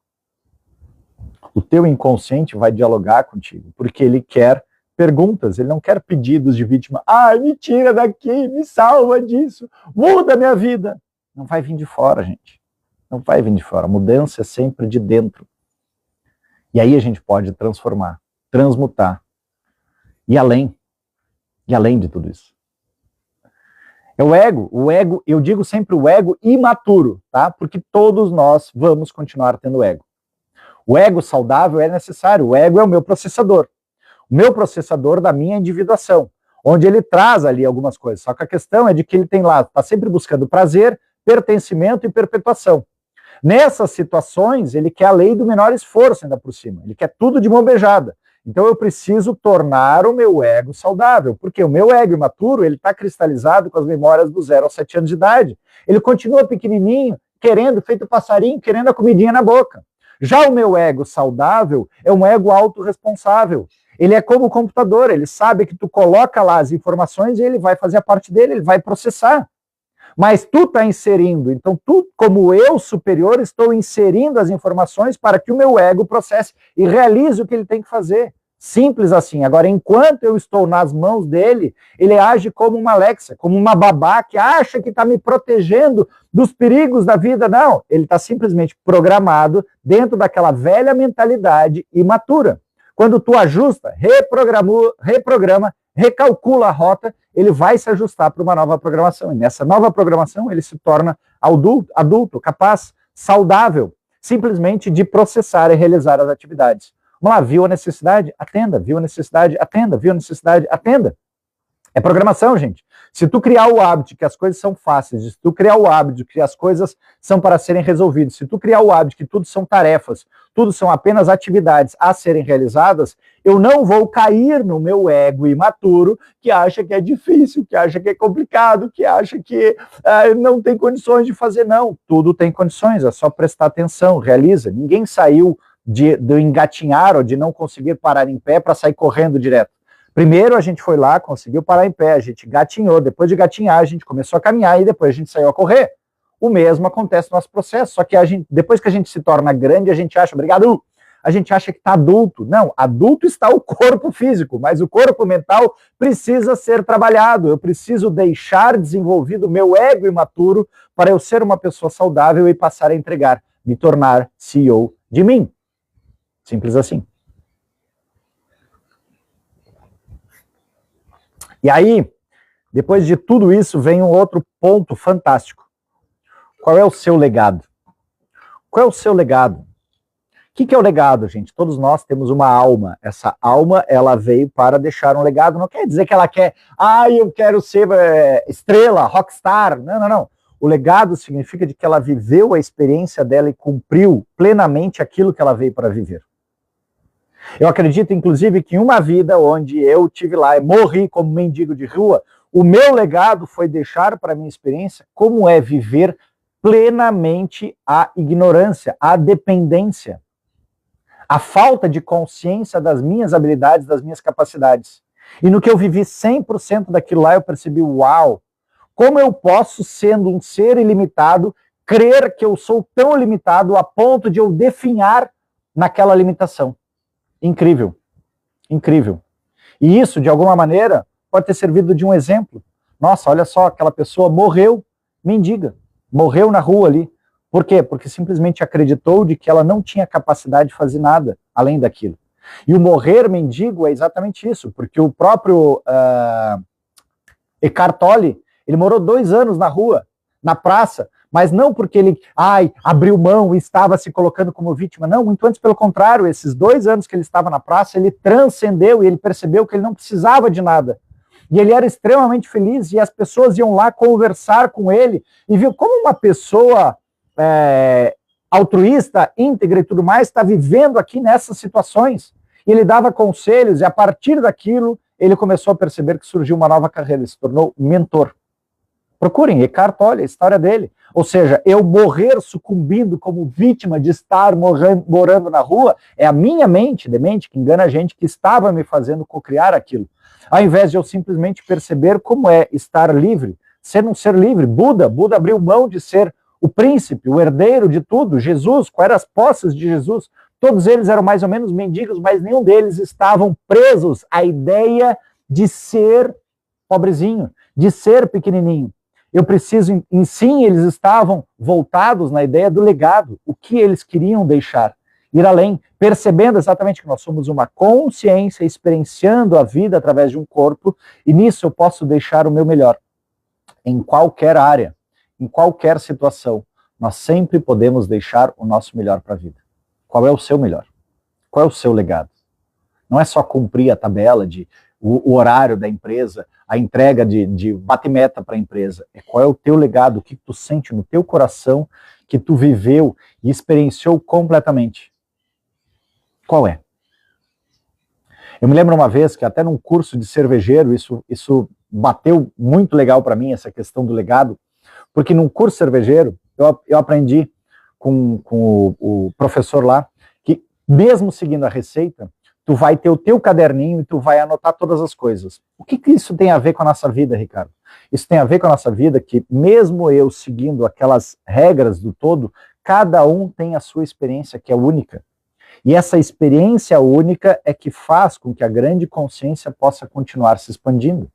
O teu inconsciente vai dialogar contigo, porque ele quer perguntas, ele não quer pedidos de vítima. Me tira daqui, me salva disso, muda a minha vida. Não vai vir de fora, gente. Não vai vir de fora. A mudança é sempre de dentro. E aí a gente pode transformar, transmutar. E além de tudo isso. É o ego, eu digo sempre o ego imaturo, tá? Porque todos nós vamos continuar tendo ego. O ego saudável é necessário, o ego é o meu processador. O meu processador da minha individuação, onde ele traz ali algumas coisas. Só que a questão é de que ele tem lá, está sempre buscando prazer, pertencimento e perpetuação. Nessas situações, ele quer a lei do menor esforço ainda por cima. Ele quer tudo de mão beijada. Então eu preciso tornar o meu ego saudável, porque o meu ego imaturo, ele está cristalizado com as memórias do 0 aos 7 anos de idade. Ele continua pequenininho, querendo, feito passarinho, querendo a comidinha na boca. Já o meu ego saudável é um ego autorresponsável. Ele é como o computador, ele sabe que tu coloca lá as informações e ele vai fazer a parte dele, ele vai processar. Mas tu está inserindo, então tu, como eu superior, estou inserindo as informações para que o meu ego processe e realize o que ele tem que fazer. Simples assim. Agora, enquanto eu estou nas mãos dele, ele age como uma Alexa, como uma babá que acha que está me protegendo dos perigos da vida. Não, ele está simplesmente programado dentro daquela velha mentalidade imatura. Quando tu ajusta, reprograma, recalcula a rota, ele vai se ajustar para uma nova programação. E nessa nova programação, ele se torna adulto, capaz, saudável, simplesmente de processar e realizar as atividades. Vamos lá, viu a necessidade? Atenda. Viu a necessidade? Atenda. Viu a necessidade? Atenda. É programação, gente. Se tu criar o hábito de que as coisas são fáceis, se tu criar o hábito de que as coisas são para serem resolvidas, se tu criar o hábito de que tudo são tarefas, tudo são apenas atividades a serem realizadas, eu não vou cair no meu ego imaturo que acha que é difícil, que acha que é complicado, que acha que não tem condições de fazer. Não, tudo tem condições, é só prestar atenção, realiza. Ninguém saiu de engatinhar ou de não conseguir parar em pé para sair correndo direto. Primeiro a gente foi lá, conseguiu parar em pé, a gente gatinhou, depois de gatinhar a gente começou a caminhar e depois a gente saiu a correr. O mesmo acontece no nosso processo, só que depois que a gente se torna grande, a gente acha, obrigado, a gente acha que está adulto. Não, adulto está o corpo físico, mas o corpo mental precisa ser trabalhado. Eu preciso deixar desenvolvido o meu ego imaturo para eu ser uma pessoa saudável e passar a entregar, me tornar CEO de mim. Simples assim. E aí, depois de tudo isso, vem um outro ponto fantástico. Qual é o seu legado? Qual é o seu legado? O que é o legado, gente? Todos nós temos uma alma. Essa alma, ela veio para deixar um legado. Não quer dizer que ela quer, eu quero ser estrela, rockstar. Não, não, não. O legado significa de que ela viveu a experiência dela e cumpriu plenamente aquilo que ela veio para viver. Eu acredito, inclusive, que em uma vida onde eu tive lá e morri como mendigo de rua, o meu legado foi deixar para a minha experiência como é viver plenamente a ignorância, a dependência, a falta de consciência das minhas habilidades, das minhas capacidades. E no que eu vivi 100% daquilo lá, eu percebi, uau, como eu posso, sendo um ser ilimitado, crer que eu sou tão limitado a ponto de eu definhar naquela limitação. Incrível, incrível. E isso, de alguma maneira, pode ter servido de um exemplo. Nossa, olha só, aquela pessoa morreu mendiga, morreu na rua ali. Por quê? Porque simplesmente acreditou de que ela não tinha capacidade de fazer nada além daquilo. E o morrer mendigo é exatamente isso, porque o próprio Eckhart Tolle, ele morou 2 anos na rua, na praça, mas não porque ele abriu mão e estava se colocando como vítima, não, muito antes pelo contrário, esses 2 anos que ele estava na praça, ele transcendeu e ele percebeu que ele não precisava de nada. E ele era extremamente feliz e as pessoas iam lá conversar com ele e viu como uma pessoa altruísta, íntegra e tudo mais está vivendo aqui nessas situações. E ele dava conselhos e a partir daquilo ele começou a perceber que surgiu uma nova carreira, ele se tornou mentor. Procurem, Eckhart Tolle, a história dele. Ou seja, eu morrer sucumbindo como vítima de estar morando na rua é a minha mente, demente, que engana a gente, que estava me fazendo cocriar aquilo. Ao invés de eu simplesmente perceber como é estar livre, ser um ser livre. Buda abriu mão de ser o príncipe, o herdeiro de tudo. Jesus, quais eram as posses de Jesus? Todos eles eram mais ou menos mendigos, mas nenhum deles estavam presos à ideia de ser pobrezinho, de ser pequenininho. Eu preciso, sim, eles estavam voltados na ideia do legado, o que eles queriam deixar, ir além, percebendo exatamente que nós somos uma consciência, experienciando a vida através de um corpo, e nisso eu posso deixar o meu melhor. Em qualquer área, em qualquer situação, nós sempre podemos deixar o nosso melhor para a vida. Qual é o seu melhor? Qual é o seu legado? Não é só cumprir a tabela de o horário da empresa, a entrega de bate-meta para a empresa. Qual é o teu legado, o que tu sente no teu coração, que tu viveu e experienciou completamente. Qual é? Eu me lembro uma vez que até num curso de cervejeiro, isso bateu muito legal para mim, essa questão do legado, porque num curso cervejeiro, eu aprendi com o professor lá, que mesmo seguindo a receita, tu vai ter o teu caderninho e tu vai anotar todas as coisas. O que isso tem a ver com a nossa vida, Ricardo? Isso tem a ver com a nossa vida que, mesmo eu seguindo aquelas regras do todo, cada um tem a sua experiência que é única. E essa experiência única é que faz com que a grande consciência possa continuar se expandindo.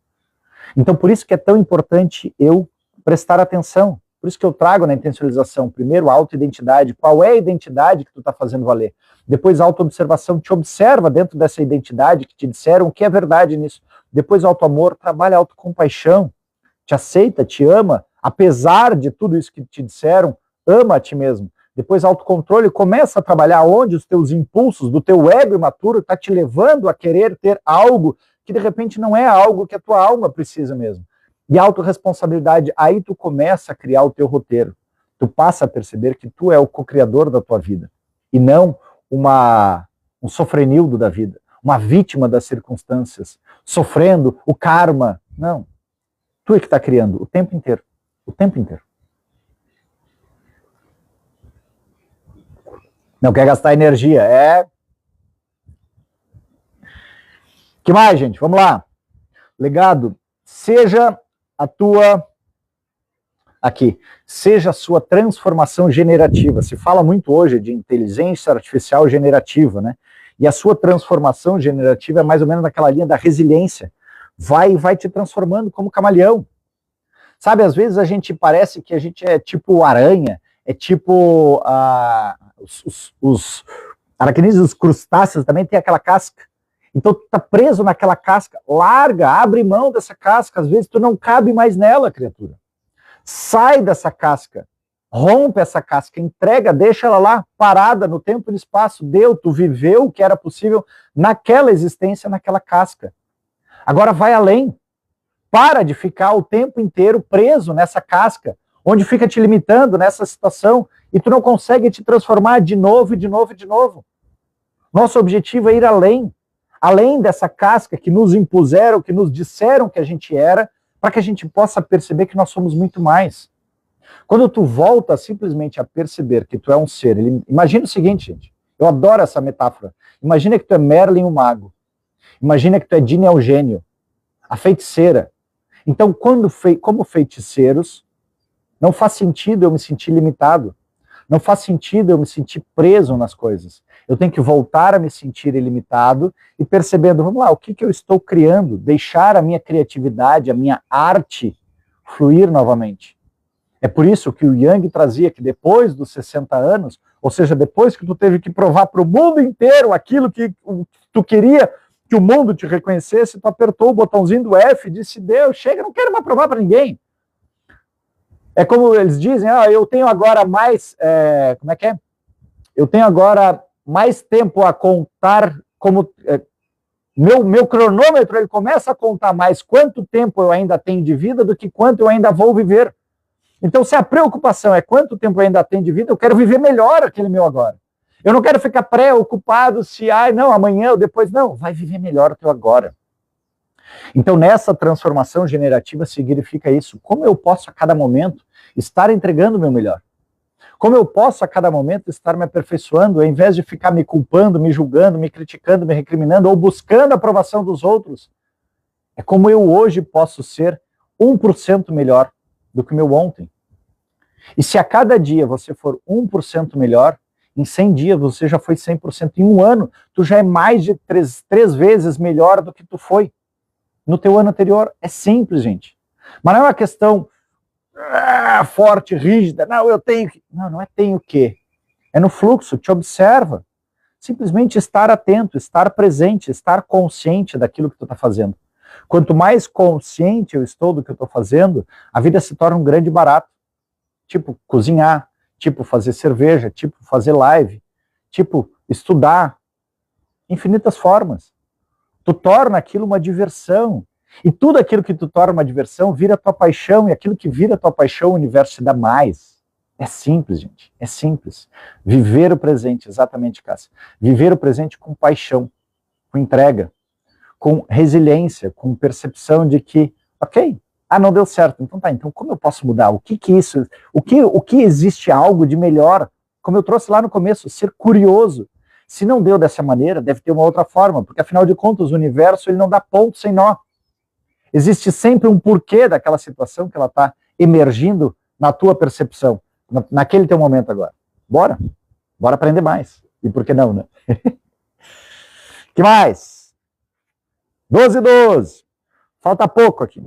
Então, por isso que é tão importante eu prestar atenção. Por isso que eu trago na intencionalização, primeiro, a autoidentidade. Qual é a identidade que tu está fazendo valer? Depois, a autoobservação, te observa dentro dessa identidade que te disseram o que é verdade nisso. Depois, autoamor, trabalha a autocompaixão. Te aceita, te ama, apesar de tudo isso que te disseram, ama a ti mesmo. Depois, autocontrole, começa a trabalhar onde os teus impulsos do teu ego imaturo está te levando a querer ter algo que de repente não é algo que a tua alma precisa mesmo. E autorresponsabilidade, aí tu começa a criar o teu roteiro. Tu passa a perceber que tu é o co-criador da tua vida. E não um sofrenildo da vida, uma vítima das circunstâncias, sofrendo o karma. Não. Tu é que está criando o tempo inteiro. O tempo inteiro. Não quer gastar energia. Que mais, gente? Vamos lá. Legado. Seja a tua... Aqui. Seja a sua transformação generativa. Se fala muito hoje de inteligência artificial generativa, né? E a sua transformação generativa é mais ou menos naquela linha da resiliência. Vai te transformando como camaleão. Sabe, às vezes a gente parece que a gente é tipo aranha, é tipo os aracnídeos, os crustáceos também tem aquela casca. Então tu tá preso naquela casca, larga, abre mão dessa casca, às vezes tu não cabe mais nela, criatura. Sai dessa casca, rompe essa casca, entrega, deixa ela lá, parada no tempo e no espaço, tu viveu o que era possível naquela existência, naquela casca. Agora vai além, para de ficar o tempo inteiro preso nessa casca, onde fica te limitando nessa situação, e tu não consegue te transformar de novo, de novo, de novo. Nosso objetivo é ir além dessa casca que nos impuseram, que nos disseram que a gente era, para que a gente possa perceber que nós somos muito mais. Quando tu volta simplesmente a perceber que tu é um ser, imagina o seguinte, gente, eu adoro essa metáfora, imagina que tu é Merlin o mago, imagina que tu é Ginny o gênio, a feiticeira. Então, como feiticeiros, não faz sentido eu me sentir limitado, não faz sentido eu me sentir preso nas coisas. Eu tenho que voltar a me sentir ilimitado e percebendo, vamos lá, o que eu estou criando? Deixar a minha criatividade, a minha arte fluir novamente. É por isso que o Yang trazia que depois dos 60 anos, ou seja, depois que tu teve que provar para o mundo inteiro aquilo que tu queria que o mundo te reconhecesse, tu apertou o botãozinho do F e disse, Deus, chega, não quero mais provar para ninguém. É como eles dizem, eu tenho agora mais, como é que é? Eu tenho agora mais tempo a contar, meu cronômetro ele começa a contar mais quanto tempo eu ainda tenho de vida do que quanto eu ainda vou viver. Então, se a preocupação é quanto tempo eu ainda tenho de vida, eu quero viver melhor aquele meu agora. Eu não quero ficar preocupado se, não, amanhã ou depois, não, vai viver melhor o teu agora. Então, nessa transformação generativa significa isso. Como eu posso a cada momento estar entregando o meu melhor? Como eu posso a cada momento estar me aperfeiçoando, ao invés de ficar me culpando, me julgando, me criticando, me recriminando ou buscando a aprovação dos outros? É como eu hoje posso ser 1% melhor do que o meu ontem. E se a cada dia você for 1% melhor, em 100 dias você já foi 100%. Em um ano, tu já é mais de três vezes melhor do que tu foi no teu ano anterior. É simples, gente. Mas não é uma questão forte, rígida. Não, eu tenho que... Não é tenho que. É no fluxo, te observa. Simplesmente estar atento, estar presente, estar consciente daquilo que tu está fazendo. Quanto mais consciente eu estou do que eu estou fazendo, a vida se torna um grande barato. Tipo cozinhar, tipo fazer cerveja, tipo fazer live, tipo estudar. Infinitas formas. Tu torna aquilo uma diversão. E tudo aquilo que tu torna uma diversão vira tua paixão, e aquilo que vira tua paixão, o universo te dá mais. É simples, gente. É simples. Viver o presente, exatamente, Cássia. Viver o presente com paixão, com entrega. com resiliência, com percepção de que, ok, não deu certo, então tá, então como eu posso mudar? O que existe algo de melhor? Como eu trouxe lá no começo, ser curioso. Se não deu dessa maneira, deve ter uma outra forma, porque afinal de contas o universo ele não dá ponto sem nó. Existe sempre um porquê daquela situação que ela está emergindo na tua percepção, naquele teu momento agora. Bora aprender mais. E por que não, né? Que mais? 12. Falta pouco aqui.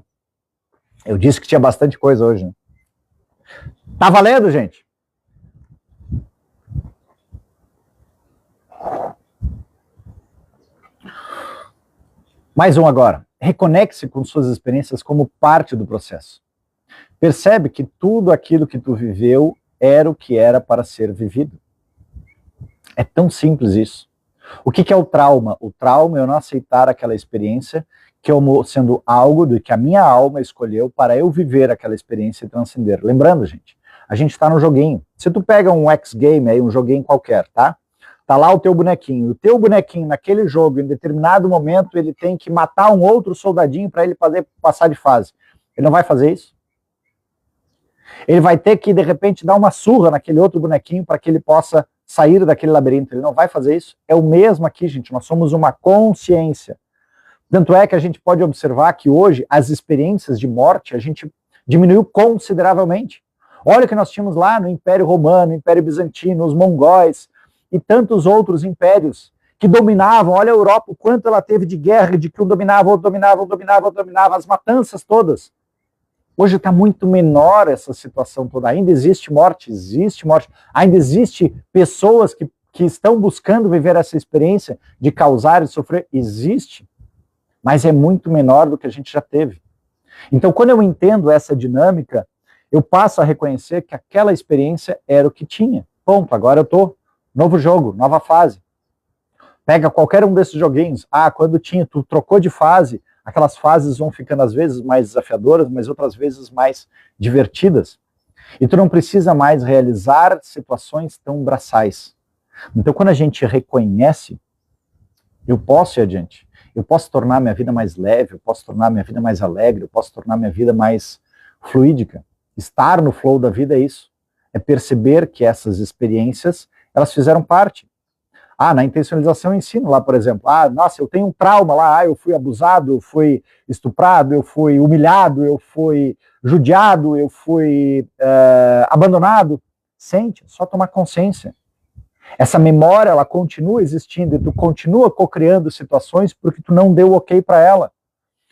Eu disse que tinha bastante coisa hoje, né? Tá valendo, gente? Mais um agora. Reconecte-se com suas experiências como parte do processo. Percebe que tudo aquilo que tu viveu era o que era para ser vivido. É tão simples isso. O que é o trauma? O trauma é eu não aceitar aquela experiência como sendo algo do que a minha alma escolheu para eu viver aquela experiência e transcender. Lembrando, gente, a gente está no joguinho. Se tu pega um X-Game aí, um joguinho qualquer, tá? Tá lá o teu bonequinho. O teu bonequinho, naquele jogo, em determinado momento, ele tem que matar um outro soldadinho para ele poder passar de fase. Ele não vai fazer isso? Ele vai ter que, de repente, dar uma surra naquele outro bonequinho para que ele possa sair daquele labirinto. Ele não vai fazer isso? É o mesmo aqui, gente. Nós somos uma consciência. Tanto é que a gente pode observar que hoje as experiências de morte a gente diminuiu consideravelmente. Olha o que nós tínhamos lá no Império Romano, Império Bizantino, os mongóis e tantos outros impérios que dominavam. Olha a Europa, o quanto ela teve de guerra, de que um dominava, outro dominava, outro dominava, outro dominava, as matanças todas. Hoje está muito menor essa situação toda. Ainda existe morte. Ainda existe pessoas que estão buscando viver essa experiência de causar e sofrer. Existe. Mas é muito menor do que a gente já teve. Então, quando eu entendo essa dinâmica, eu passo a reconhecer que aquela experiência era o que tinha. Ponto, agora eu estou. Novo jogo, nova fase. Pega qualquer um desses joguinhos. Quando tu trocou de fase, aquelas fases vão ficando às vezes mais desafiadoras, mas outras vezes mais divertidas. E tu não precisa mais realizar situações tão braçais. Então, quando a gente reconhece, eu posso ir adiante. Eu posso tornar minha vida mais leve, eu posso tornar minha vida mais alegre, eu posso tornar minha vida mais fluídica. Estar no flow da vida é isso. É perceber que essas experiências, elas fizeram parte. Na intencionalização eu ensino lá, por exemplo, nossa, eu tenho um trauma lá, eu fui abusado, eu fui estuprado, eu fui humilhado, eu fui judiado, eu fui abandonado. Sente, só tomar consciência. Essa memória, ela continua existindo e tu continua co-criando situações porque tu não deu ok para ela.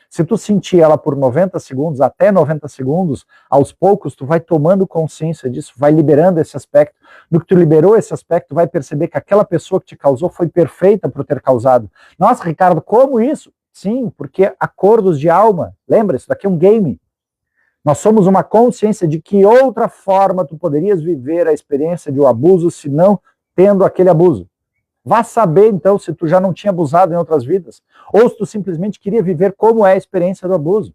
Se tu sentir ela por 90 segundos, até 90 segundos, aos poucos tu vai tomando consciência disso, vai liberando esse aspecto. No que tu liberou esse aspecto, tu vai perceber que aquela pessoa que te causou foi perfeita por ter causado. Nossa, Ricardo, como isso? Sim, porque acordos de alma. Lembra, isso daqui é um game. Nós somos uma consciência de que outra forma tu poderias viver a experiência de um abuso se não tendo aquele abuso. Vá saber, então, se tu já não tinha abusado em outras vidas, ou se tu simplesmente queria viver como é a experiência do abuso.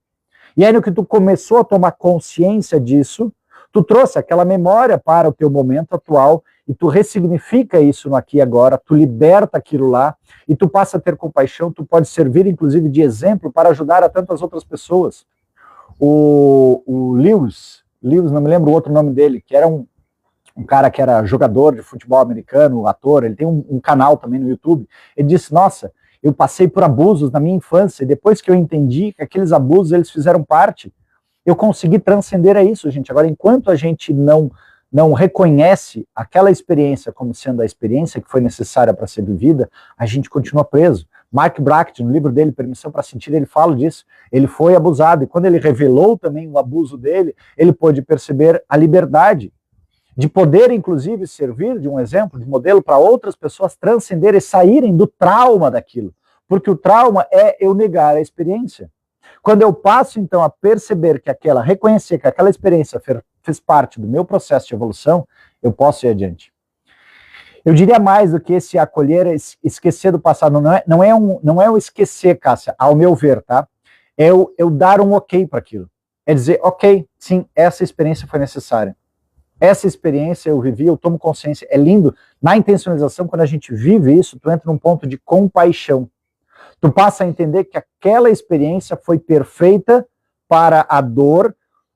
E aí, no que tu começou a tomar consciência disso, tu trouxe aquela memória para o teu momento atual, e tu ressignifica isso no aqui e agora, tu liberta aquilo lá, e tu passa a ter compaixão, tu pode servir, inclusive, de exemplo para ajudar a tantas outras pessoas. O Lewis, não me lembro o outro nome dele, que era um cara que era jogador de futebol americano, ator, ele tem um canal também no YouTube, ele disse, nossa, eu passei por abusos na minha infância, e depois que eu entendi que aqueles abusos, eles fizeram parte, eu consegui transcender a isso, gente. Agora, enquanto a gente não reconhece aquela experiência como sendo a experiência que foi necessária para ser vivida, a gente continua preso. Mark Bracht, no livro dele, Permissão para Sentir, ele fala disso. Ele foi abusado, e quando ele revelou também o abuso dele, ele pôde perceber a liberdade de poder, inclusive, servir de um exemplo, de modelo para outras pessoas transcenderem e saírem do trauma daquilo. Porque o trauma é eu negar a experiência. Quando eu passo, então, a perceber que reconhecer que aquela experiência fez parte do meu processo de evolução, eu posso ir adiante. Eu diria mais do que esse acolher, esquecer do passado. Não é um esquecer, Cássia, ao meu ver, tá? É eu dar um ok para aquilo. É dizer, ok, sim, essa experiência foi necessária. Essa experiência eu vivi, eu tomo consciência. É lindo. Na intencionalização, quando a gente vive isso, tu entra num ponto de compaixão. Tu passa a entender que aquela experiência foi perfeita para a dor,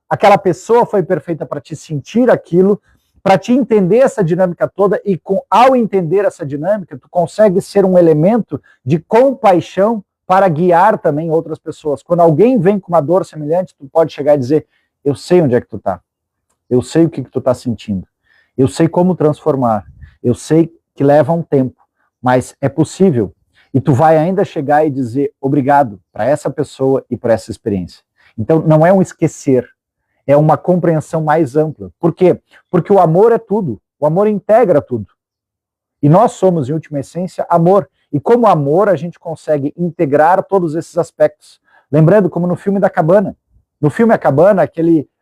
aquela pessoa foi perfeita para te sentir aquilo, para te entender essa dinâmica toda, e ao entender essa dinâmica, tu consegue ser um elemento de compaixão para guiar também outras pessoas. Quando alguém vem com uma dor semelhante, tu pode chegar e dizer, eu sei onde é que tu tá, eu sei o que tu tá sentindo, eu sei como transformar, eu sei que leva um tempo, mas é possível. E tu vai ainda chegar e dizer obrigado para essa pessoa e por essa experiência. Então não é um esquecer, é uma compreensão mais ampla. Por quê? Porque o amor é tudo, o amor integra tudo. E nós somos, em última essência, amor. E como amor, a gente consegue integrar todos esses aspectos. Lembrando, como no filme da cabana. No filme A Cabana,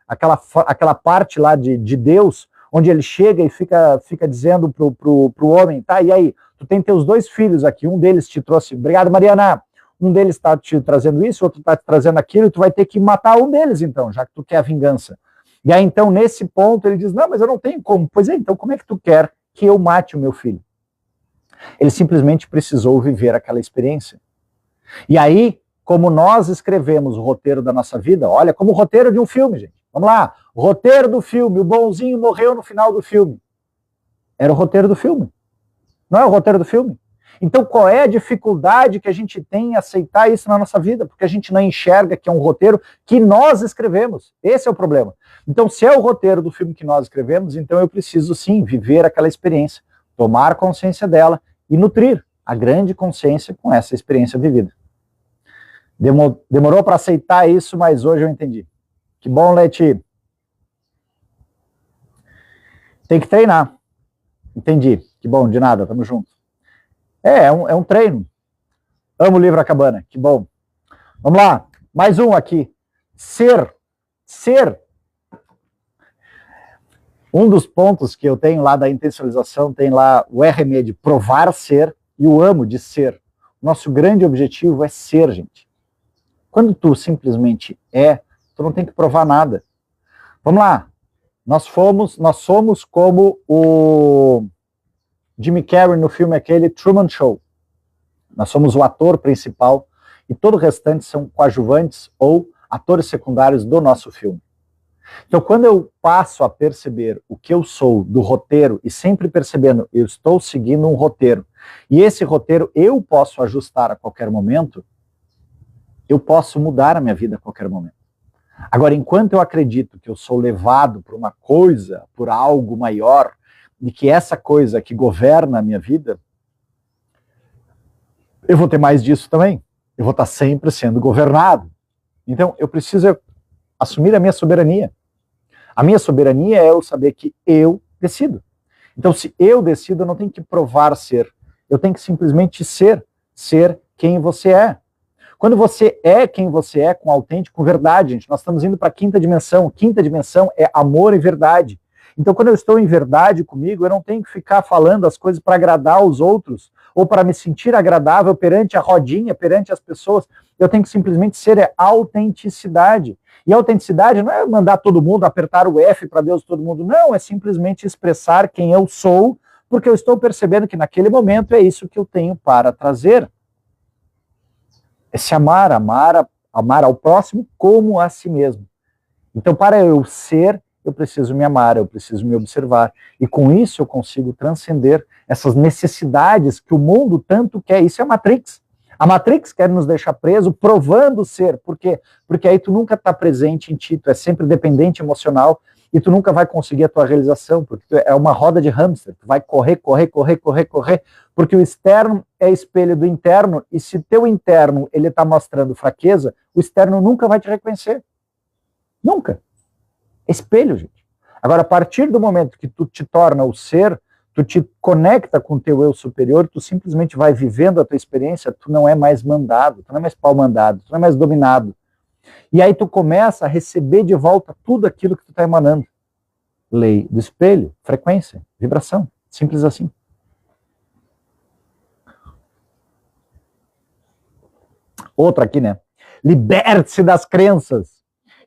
aquela parte lá de Deus, onde ele chega e fica dizendo pro homem, tá, e aí, tu tem teus 2 filhos aqui, um deles te trouxe, obrigado Mariana, um deles está te trazendo isso, outro está te trazendo aquilo, e tu vai ter que matar um deles então, já que tu quer a vingança. E aí então, nesse ponto, ele diz, não, mas eu não tenho como. Pois é, então como é que tu quer que eu mate o meu filho? Ele simplesmente precisou viver aquela experiência. E aí, como nós escrevemos o roteiro da nossa vida, olha, como o roteiro de um filme, gente. Vamos lá, o roteiro do filme, o bonzinho morreu no final do filme. Era o roteiro do filme. Não é o roteiro do filme? Então qual é a dificuldade que a gente tem em aceitar isso na nossa vida? Porque a gente não enxerga que é um roteiro que nós escrevemos. Esse é o problema. Então se é o roteiro do filme que nós escrevemos, então eu preciso sim viver aquela experiência, tomar consciência dela e nutrir a grande consciência com essa experiência vivida. Demorou para aceitar isso, mas hoje eu entendi. Que bom, Leti. Tem que treinar. Entendi. Que bom, de nada, tamo junto. É um treino. Amo o livro A Cabana, que bom. Vamos lá, mais um aqui. Ser. Um dos pontos que eu tenho lá da intencionalização, tem lá o RME de provar ser e o amo de ser. Nosso grande objetivo é ser, gente. Quando tu simplesmente tu não tem que provar nada. Vamos lá. Nós somos como o Jim Carrey no filme aquele Truman Show. Nós somos o ator principal e todo o restante são coadjuvantes ou atores secundários do nosso filme. Então, quando eu passo a perceber o que eu sou do roteiro e sempre percebendo, eu estou seguindo um roteiro, e esse roteiro eu posso ajustar a qualquer momento, eu posso mudar a minha vida a qualquer momento. Agora, enquanto eu acredito que eu sou levado por uma coisa, por algo maior, e que essa coisa que governa a minha vida, eu vou ter mais disso também. Eu vou estar sempre sendo governado. Então, eu preciso assumir a minha soberania. A minha soberania é eu saber que eu decido. Então, se eu decido, eu não tenho que provar ser. Eu tenho que simplesmente ser quem você é. Quando você é quem você é, com autêntico, com verdade, gente, nós estamos indo para a quinta dimensão. Quinta dimensão é amor e verdade. Então, quando eu estou em verdade comigo, eu não tenho que ficar falando as coisas para agradar os outros, ou para me sentir agradável perante a rodinha, perante as pessoas. Eu tenho que simplesmente ser autenticidade. E a autenticidade não é mandar todo mundo apertar o F para Deus todo mundo, não, é simplesmente expressar quem eu sou, porque eu estou percebendo que naquele momento é isso que eu tenho para trazer. É se amar ao próximo como a si mesmo. Então, para eu ser, eu preciso me amar, eu preciso me observar. E com isso eu consigo transcender essas necessidades que o mundo tanto quer. Isso é a Matrix. A Matrix quer nos deixar preso, provando ser. Por quê? Porque aí tu nunca está presente em ti, tu é sempre dependente emocional e tu nunca vai conseguir a tua realização, porque é uma roda de hamster. Tu vai correr, porque o externo é espelho do interno, e se teu interno ele está mostrando fraqueza, o externo nunca vai te reconhecer. Nunca. É espelho, gente. Agora, a partir do momento que tu te torna o ser, tu te conecta com o teu eu superior, tu simplesmente vai vivendo a tua experiência, tu não é mais mandado, tu não é mais pau mandado, tu não é mais dominado. E aí tu começa a receber de volta tudo aquilo que tu está emanando. Lei do espelho, frequência, vibração, simples assim. Outra aqui, né? Liberte-se das crenças.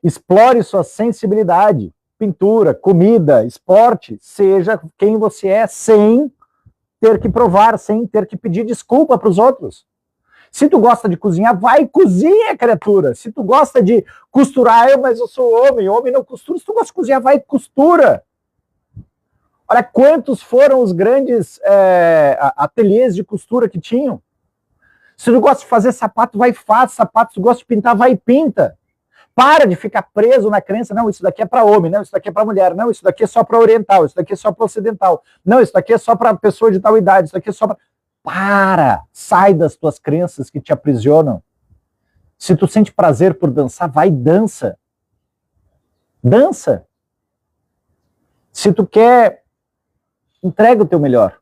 Explore sua sensibilidade. Pintura, comida, esporte, seja quem você é, sem ter que provar, sem ter que pedir desculpa para os outros. Se tu gosta de cozinhar, vai e cozinha, criatura. Se tu gosta de costurar, mas eu sou homem não costura. Se tu gosta de cozinhar, vai e costura. Olha quantos foram os grandes ateliês de costura que tinham. Se tu gosta de fazer sapato, vai e faz sapato. Se tu gosta de pintar, vai e pinta. Para de ficar preso na crença, não, isso daqui é para homem, não, isso daqui é para mulher, não, isso daqui é só para oriental, isso daqui é só para ocidental, não, isso daqui é só para pessoa de tal idade, isso daqui é só para... Sai das tuas crenças que te aprisionam. Se tu sente prazer por dançar, vai e dança. Dança. Se tu quer, entrega o teu melhor.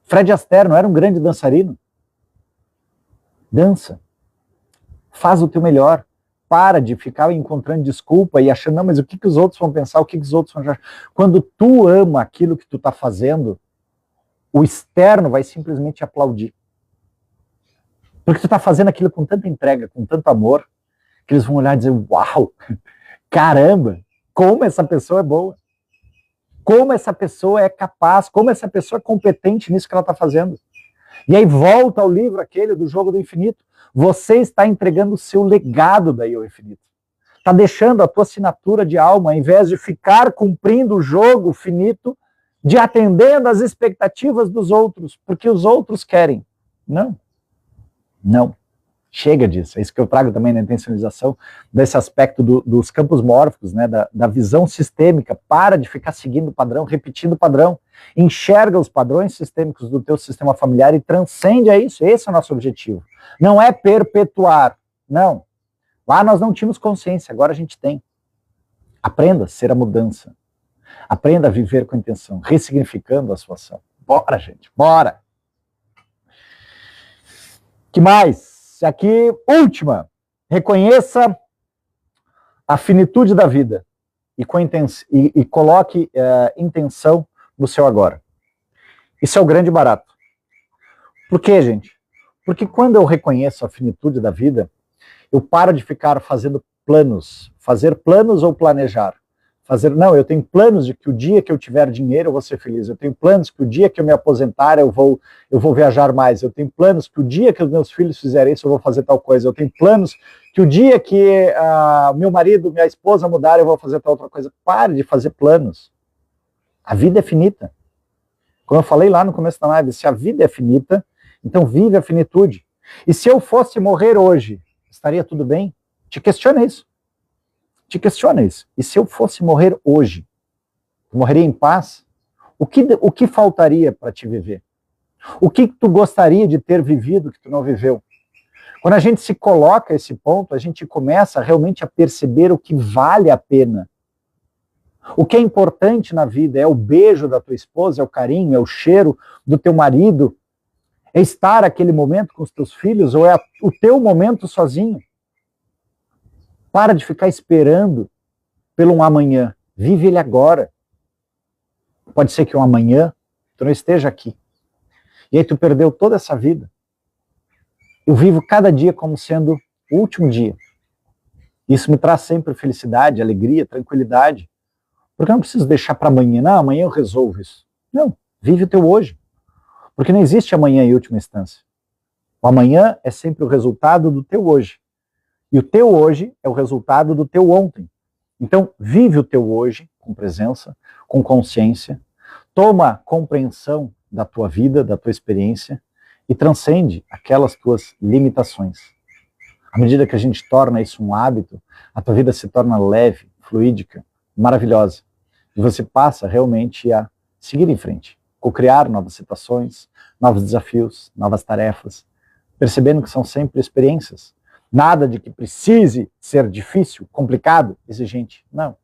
Fred Astaire não era um grande dançarino? Dança. Faz o teu melhor. Para de ficar encontrando desculpa e achando, não, mas o que os outros vão pensar, o que os outros vão achar. Quando tu ama aquilo que tu tá fazendo, o externo vai simplesmente aplaudir. Porque tu tá fazendo aquilo com tanta entrega, com tanto amor, que eles vão olhar e dizer, uau, caramba, como essa pessoa é boa. Como essa pessoa é capaz, como essa pessoa é competente nisso que ela tá fazendo. E aí volta ao livro aquele do Jogo do Infinito. Você está entregando o seu legado daí ao infinito. Está deixando a tua assinatura de alma, ao invés de ficar cumprindo o jogo finito, de atendendo às expectativas dos outros, porque os outros querem. Não. Não. Chega disso. É isso que eu trago também na intencionalização, desse aspecto dos campos mórficos, né, da visão sistêmica. Para de ficar seguindo o padrão, repetindo o padrão. Enxerga os padrões sistêmicos do teu sistema familiar e transcende a isso. Esse é o nosso objetivo. Não é perpetuar. Não. Lá nós não tínhamos consciência, agora a gente tem. Aprenda a ser a mudança. Aprenda a viver com intenção, ressignificando a sua ação. Bora, gente, bora! Que mais? Aqui, última. Reconheça a finitude da vida e coloque intenção no seu agora. Isso é o grande barato. Por quê, gente? Porque quando eu reconheço a finitude da vida, eu paro de ficar fazendo planos. Fazer planos ou planejar. Não, eu tenho planos de que o dia que eu tiver dinheiro eu vou ser feliz. Eu tenho planos que o dia que eu me aposentar eu vou viajar mais. Eu tenho planos que o dia que os meus filhos fizerem isso eu vou fazer tal coisa. Eu tenho planos que o dia que meu marido, minha esposa mudar eu vou fazer tal outra coisa. Pare de fazer planos. A vida é finita. Como eu falei lá no começo da live, se a vida é finita, então vive a finitude. E se eu fosse morrer hoje, estaria tudo bem? Te questiona isso. Te questiona isso. E se eu fosse morrer hoje, eu morreria em paz? O que faltaria para te viver? O que tu gostaria de ter vivido que tu não viveu? Quando a gente se coloca a esse ponto, a gente começa realmente a perceber o que vale a pena. O que é importante na vida é o beijo da tua esposa, é o carinho, é o cheiro do teu marido, é estar aquele momento com os teus filhos, ou é o teu momento sozinho? Para de ficar esperando pelo um amanhã. Vive ele agora. Pode ser que um amanhã tu não esteja aqui. E aí tu perdeu toda essa vida. Eu vivo cada dia como sendo o último dia. Isso me traz sempre felicidade, alegria, tranquilidade. Porque eu não preciso deixar para amanhã. Não, amanhã eu resolvo isso. Não, vive o teu hoje. Porque não existe amanhã em última instância. O amanhã é sempre o resultado do teu hoje. E o teu hoje é o resultado do teu ontem. Então, vive o teu hoje com presença, com consciência, toma compreensão da tua vida, da tua experiência e transcende aquelas tuas limitações. À medida que a gente torna isso um hábito, a tua vida se torna leve, fluídica, maravilhosa. E você passa realmente a seguir em frente, co-criar novas situações, novos desafios, novas tarefas, percebendo que são sempre experiências. Nada de que precise ser difícil, complicado, exigente. Não.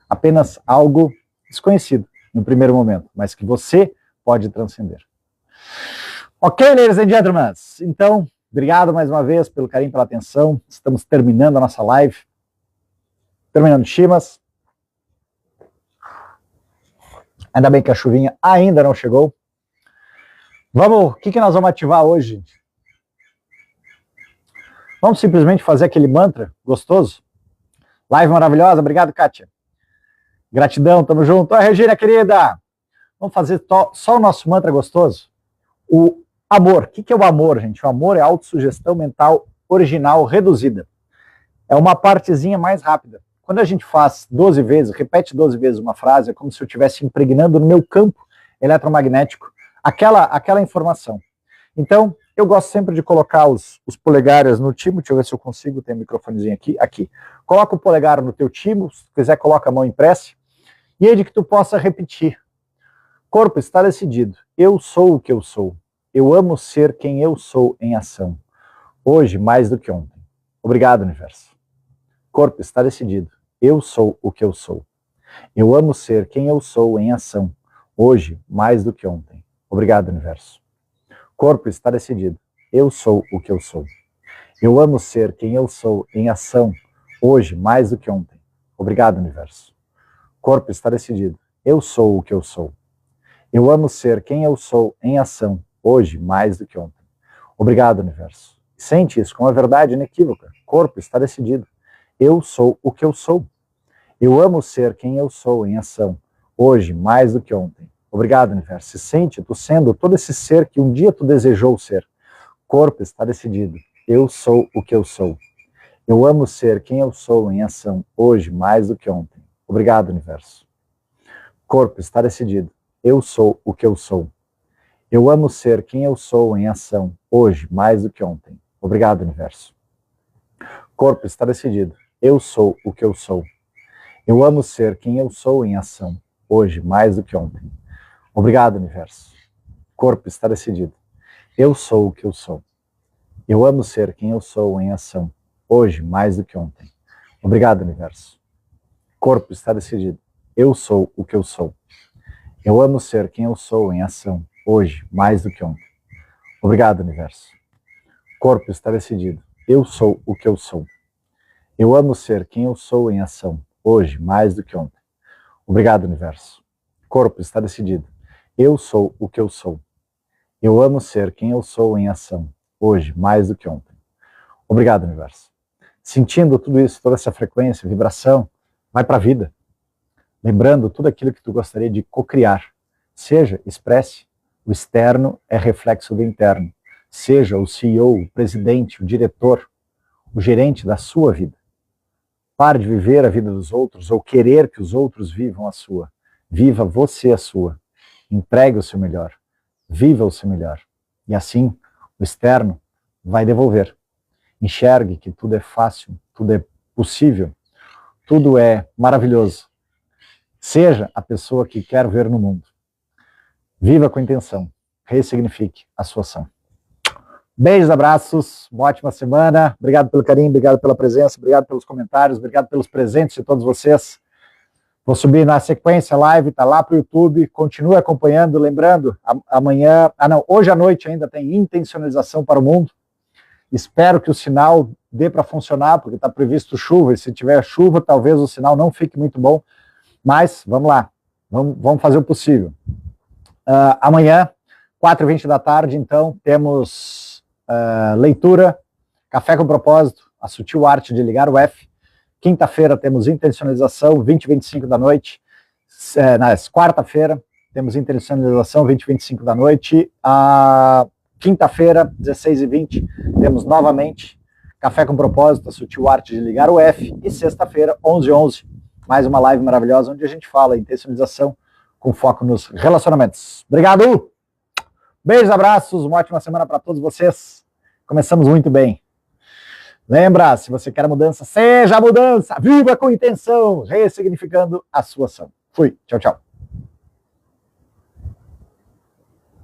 Apenas algo desconhecido no primeiro momento, mas que você pode transcender. Ok, ladies and gentlemen. Então, obrigado mais uma vez pelo carinho, pela atenção. Estamos terminando a nossa live. Terminando Chimas. Ainda bem que a chuvinha ainda não chegou. Vamos, o que nós vamos ativar hoje? Vamos simplesmente fazer aquele mantra gostoso? Live maravilhosa, obrigado, Kátia. Gratidão, tamo junto. Oi, Regina, querida. Vamos fazer só o nosso mantra gostoso? Amor. O que é o amor, gente? O amor é autossugestão mental original reduzida. É uma partezinha mais rápida. Quando a gente faz 12 vezes, repete 12 vezes uma frase, é como se eu estivesse impregnando no meu campo eletromagnético aquela informação. Então, eu gosto sempre de colocar os polegares no timo. Deixa eu ver se eu consigo, tem um microfonezinho aqui. Coloca o polegar no teu timo, se quiser coloca a mão em prece, e aí de que tu possa repetir. Corpo, está decidido. Eu sou o que eu sou. Eu amo ser quem eu sou em ação. Hoje, mais do que ontem. Obrigado, universo. Corpo, está decidido. Eu sou o que eu sou. Eu amo ser quem eu sou em ação. Hoje, mais do que ontem. Obrigado, universo. Corpo, está decidido. Eu sou o que eu sou. Eu amo ser quem eu sou em ação. Hoje, mais do que ontem. Obrigado, universo. Corpo, está decidido. Eu sou o que eu sou. Eu amo ser quem eu sou em ação. Hoje, mais do que ontem. Obrigado, universo. Sente isso com uma verdade inequívoca. Corpo, está decidido. Eu sou o que eu sou. Eu amo ser quem eu sou em ação. Hoje, mais do que ontem. Obrigado, universo. Se sente tu sendo todo esse ser que um dia tu desejou ser. Corpo, está decidido. Eu sou o que eu sou. Eu amo ser quem eu sou em ação. Hoje, mais do que ontem. Obrigado, universo. Corpo, está decidido. Eu sou o que eu sou. Eu amo ser quem eu sou em ação. Hoje, mais do que ontem. Obrigado, universo. Corpo, está decidido. Eu sou o que eu sou. Eu amo ser quem eu sou em ação. Hoje, mais do que ontem. Obrigado, universo. Corpo, está decidido. Eu sou o que eu sou. Eu amo ser quem eu sou em ação. Hoje, mais do que ontem. Obrigado, universo. Corpo, está decidido. Eu sou o que eu sou. Eu amo ser quem eu sou em ação. Hoje, mais do que ontem. Obrigado, universo. Corpo, está decidido. Eu sou o que eu sou. Eu amo ser quem eu sou em ação. Hoje, mais do que ontem. Obrigado, universo. Corpo, está decidido. Eu sou o que eu sou. Eu amo ser quem eu sou em ação. Hoje, mais do que ontem. Obrigado, universo. Sentindo tudo isso, toda essa frequência, vibração, vai para a vida. Lembrando tudo aquilo que tu gostaria de cocriar. Seja, expresse. O externo é reflexo do interno. Seja o CEO, o presidente, o diretor, o gerente da sua vida. Pare de viver a vida dos outros ou querer que os outros vivam a sua. Viva você a sua. Entregue o seu melhor. Viva o seu melhor. E assim, o externo vai devolver. Enxergue que tudo é fácil, tudo é possível, tudo é maravilhoso. Seja a pessoa que quer ver no mundo. Viva com intenção. Ressignifique a sua ação. Beijos, abraços, uma ótima semana. Obrigado pelo carinho, obrigado pela presença, obrigado pelos comentários, obrigado pelos presentes de todos vocês. Vou subir na sequência a live, tá lá pro YouTube. Continue acompanhando, lembrando, hoje à noite ainda tem intencionalização para o mundo. Espero que o sinal dê para funcionar, porque está previsto chuva, e se tiver chuva, talvez o sinal não fique muito bom. Mas, vamos lá, vamos fazer o possível. Amanhã, 4h20 da tarde, então, temos leitura, Café com Propósito, a sutil arte de ligar o F. Quinta-feira temos intencionalização, 20h25 da noite. Quarta-feira temos intencionalização, 20h25 da noite. Quinta-feira, 16h20, temos novamente Café com Propósito, a sutil arte de ligar o F. E sexta-feira, 11h11, mais uma live maravilhosa, onde a gente fala intencionalização com foco nos relacionamentos. Obrigado! Beijos, abraços, uma ótima semana para todos vocês. Começamos muito bem. Lembra, se você quer mudança, seja a mudança, viva com intenção, ressignificando a sua ação. Fui, tchau, tchau.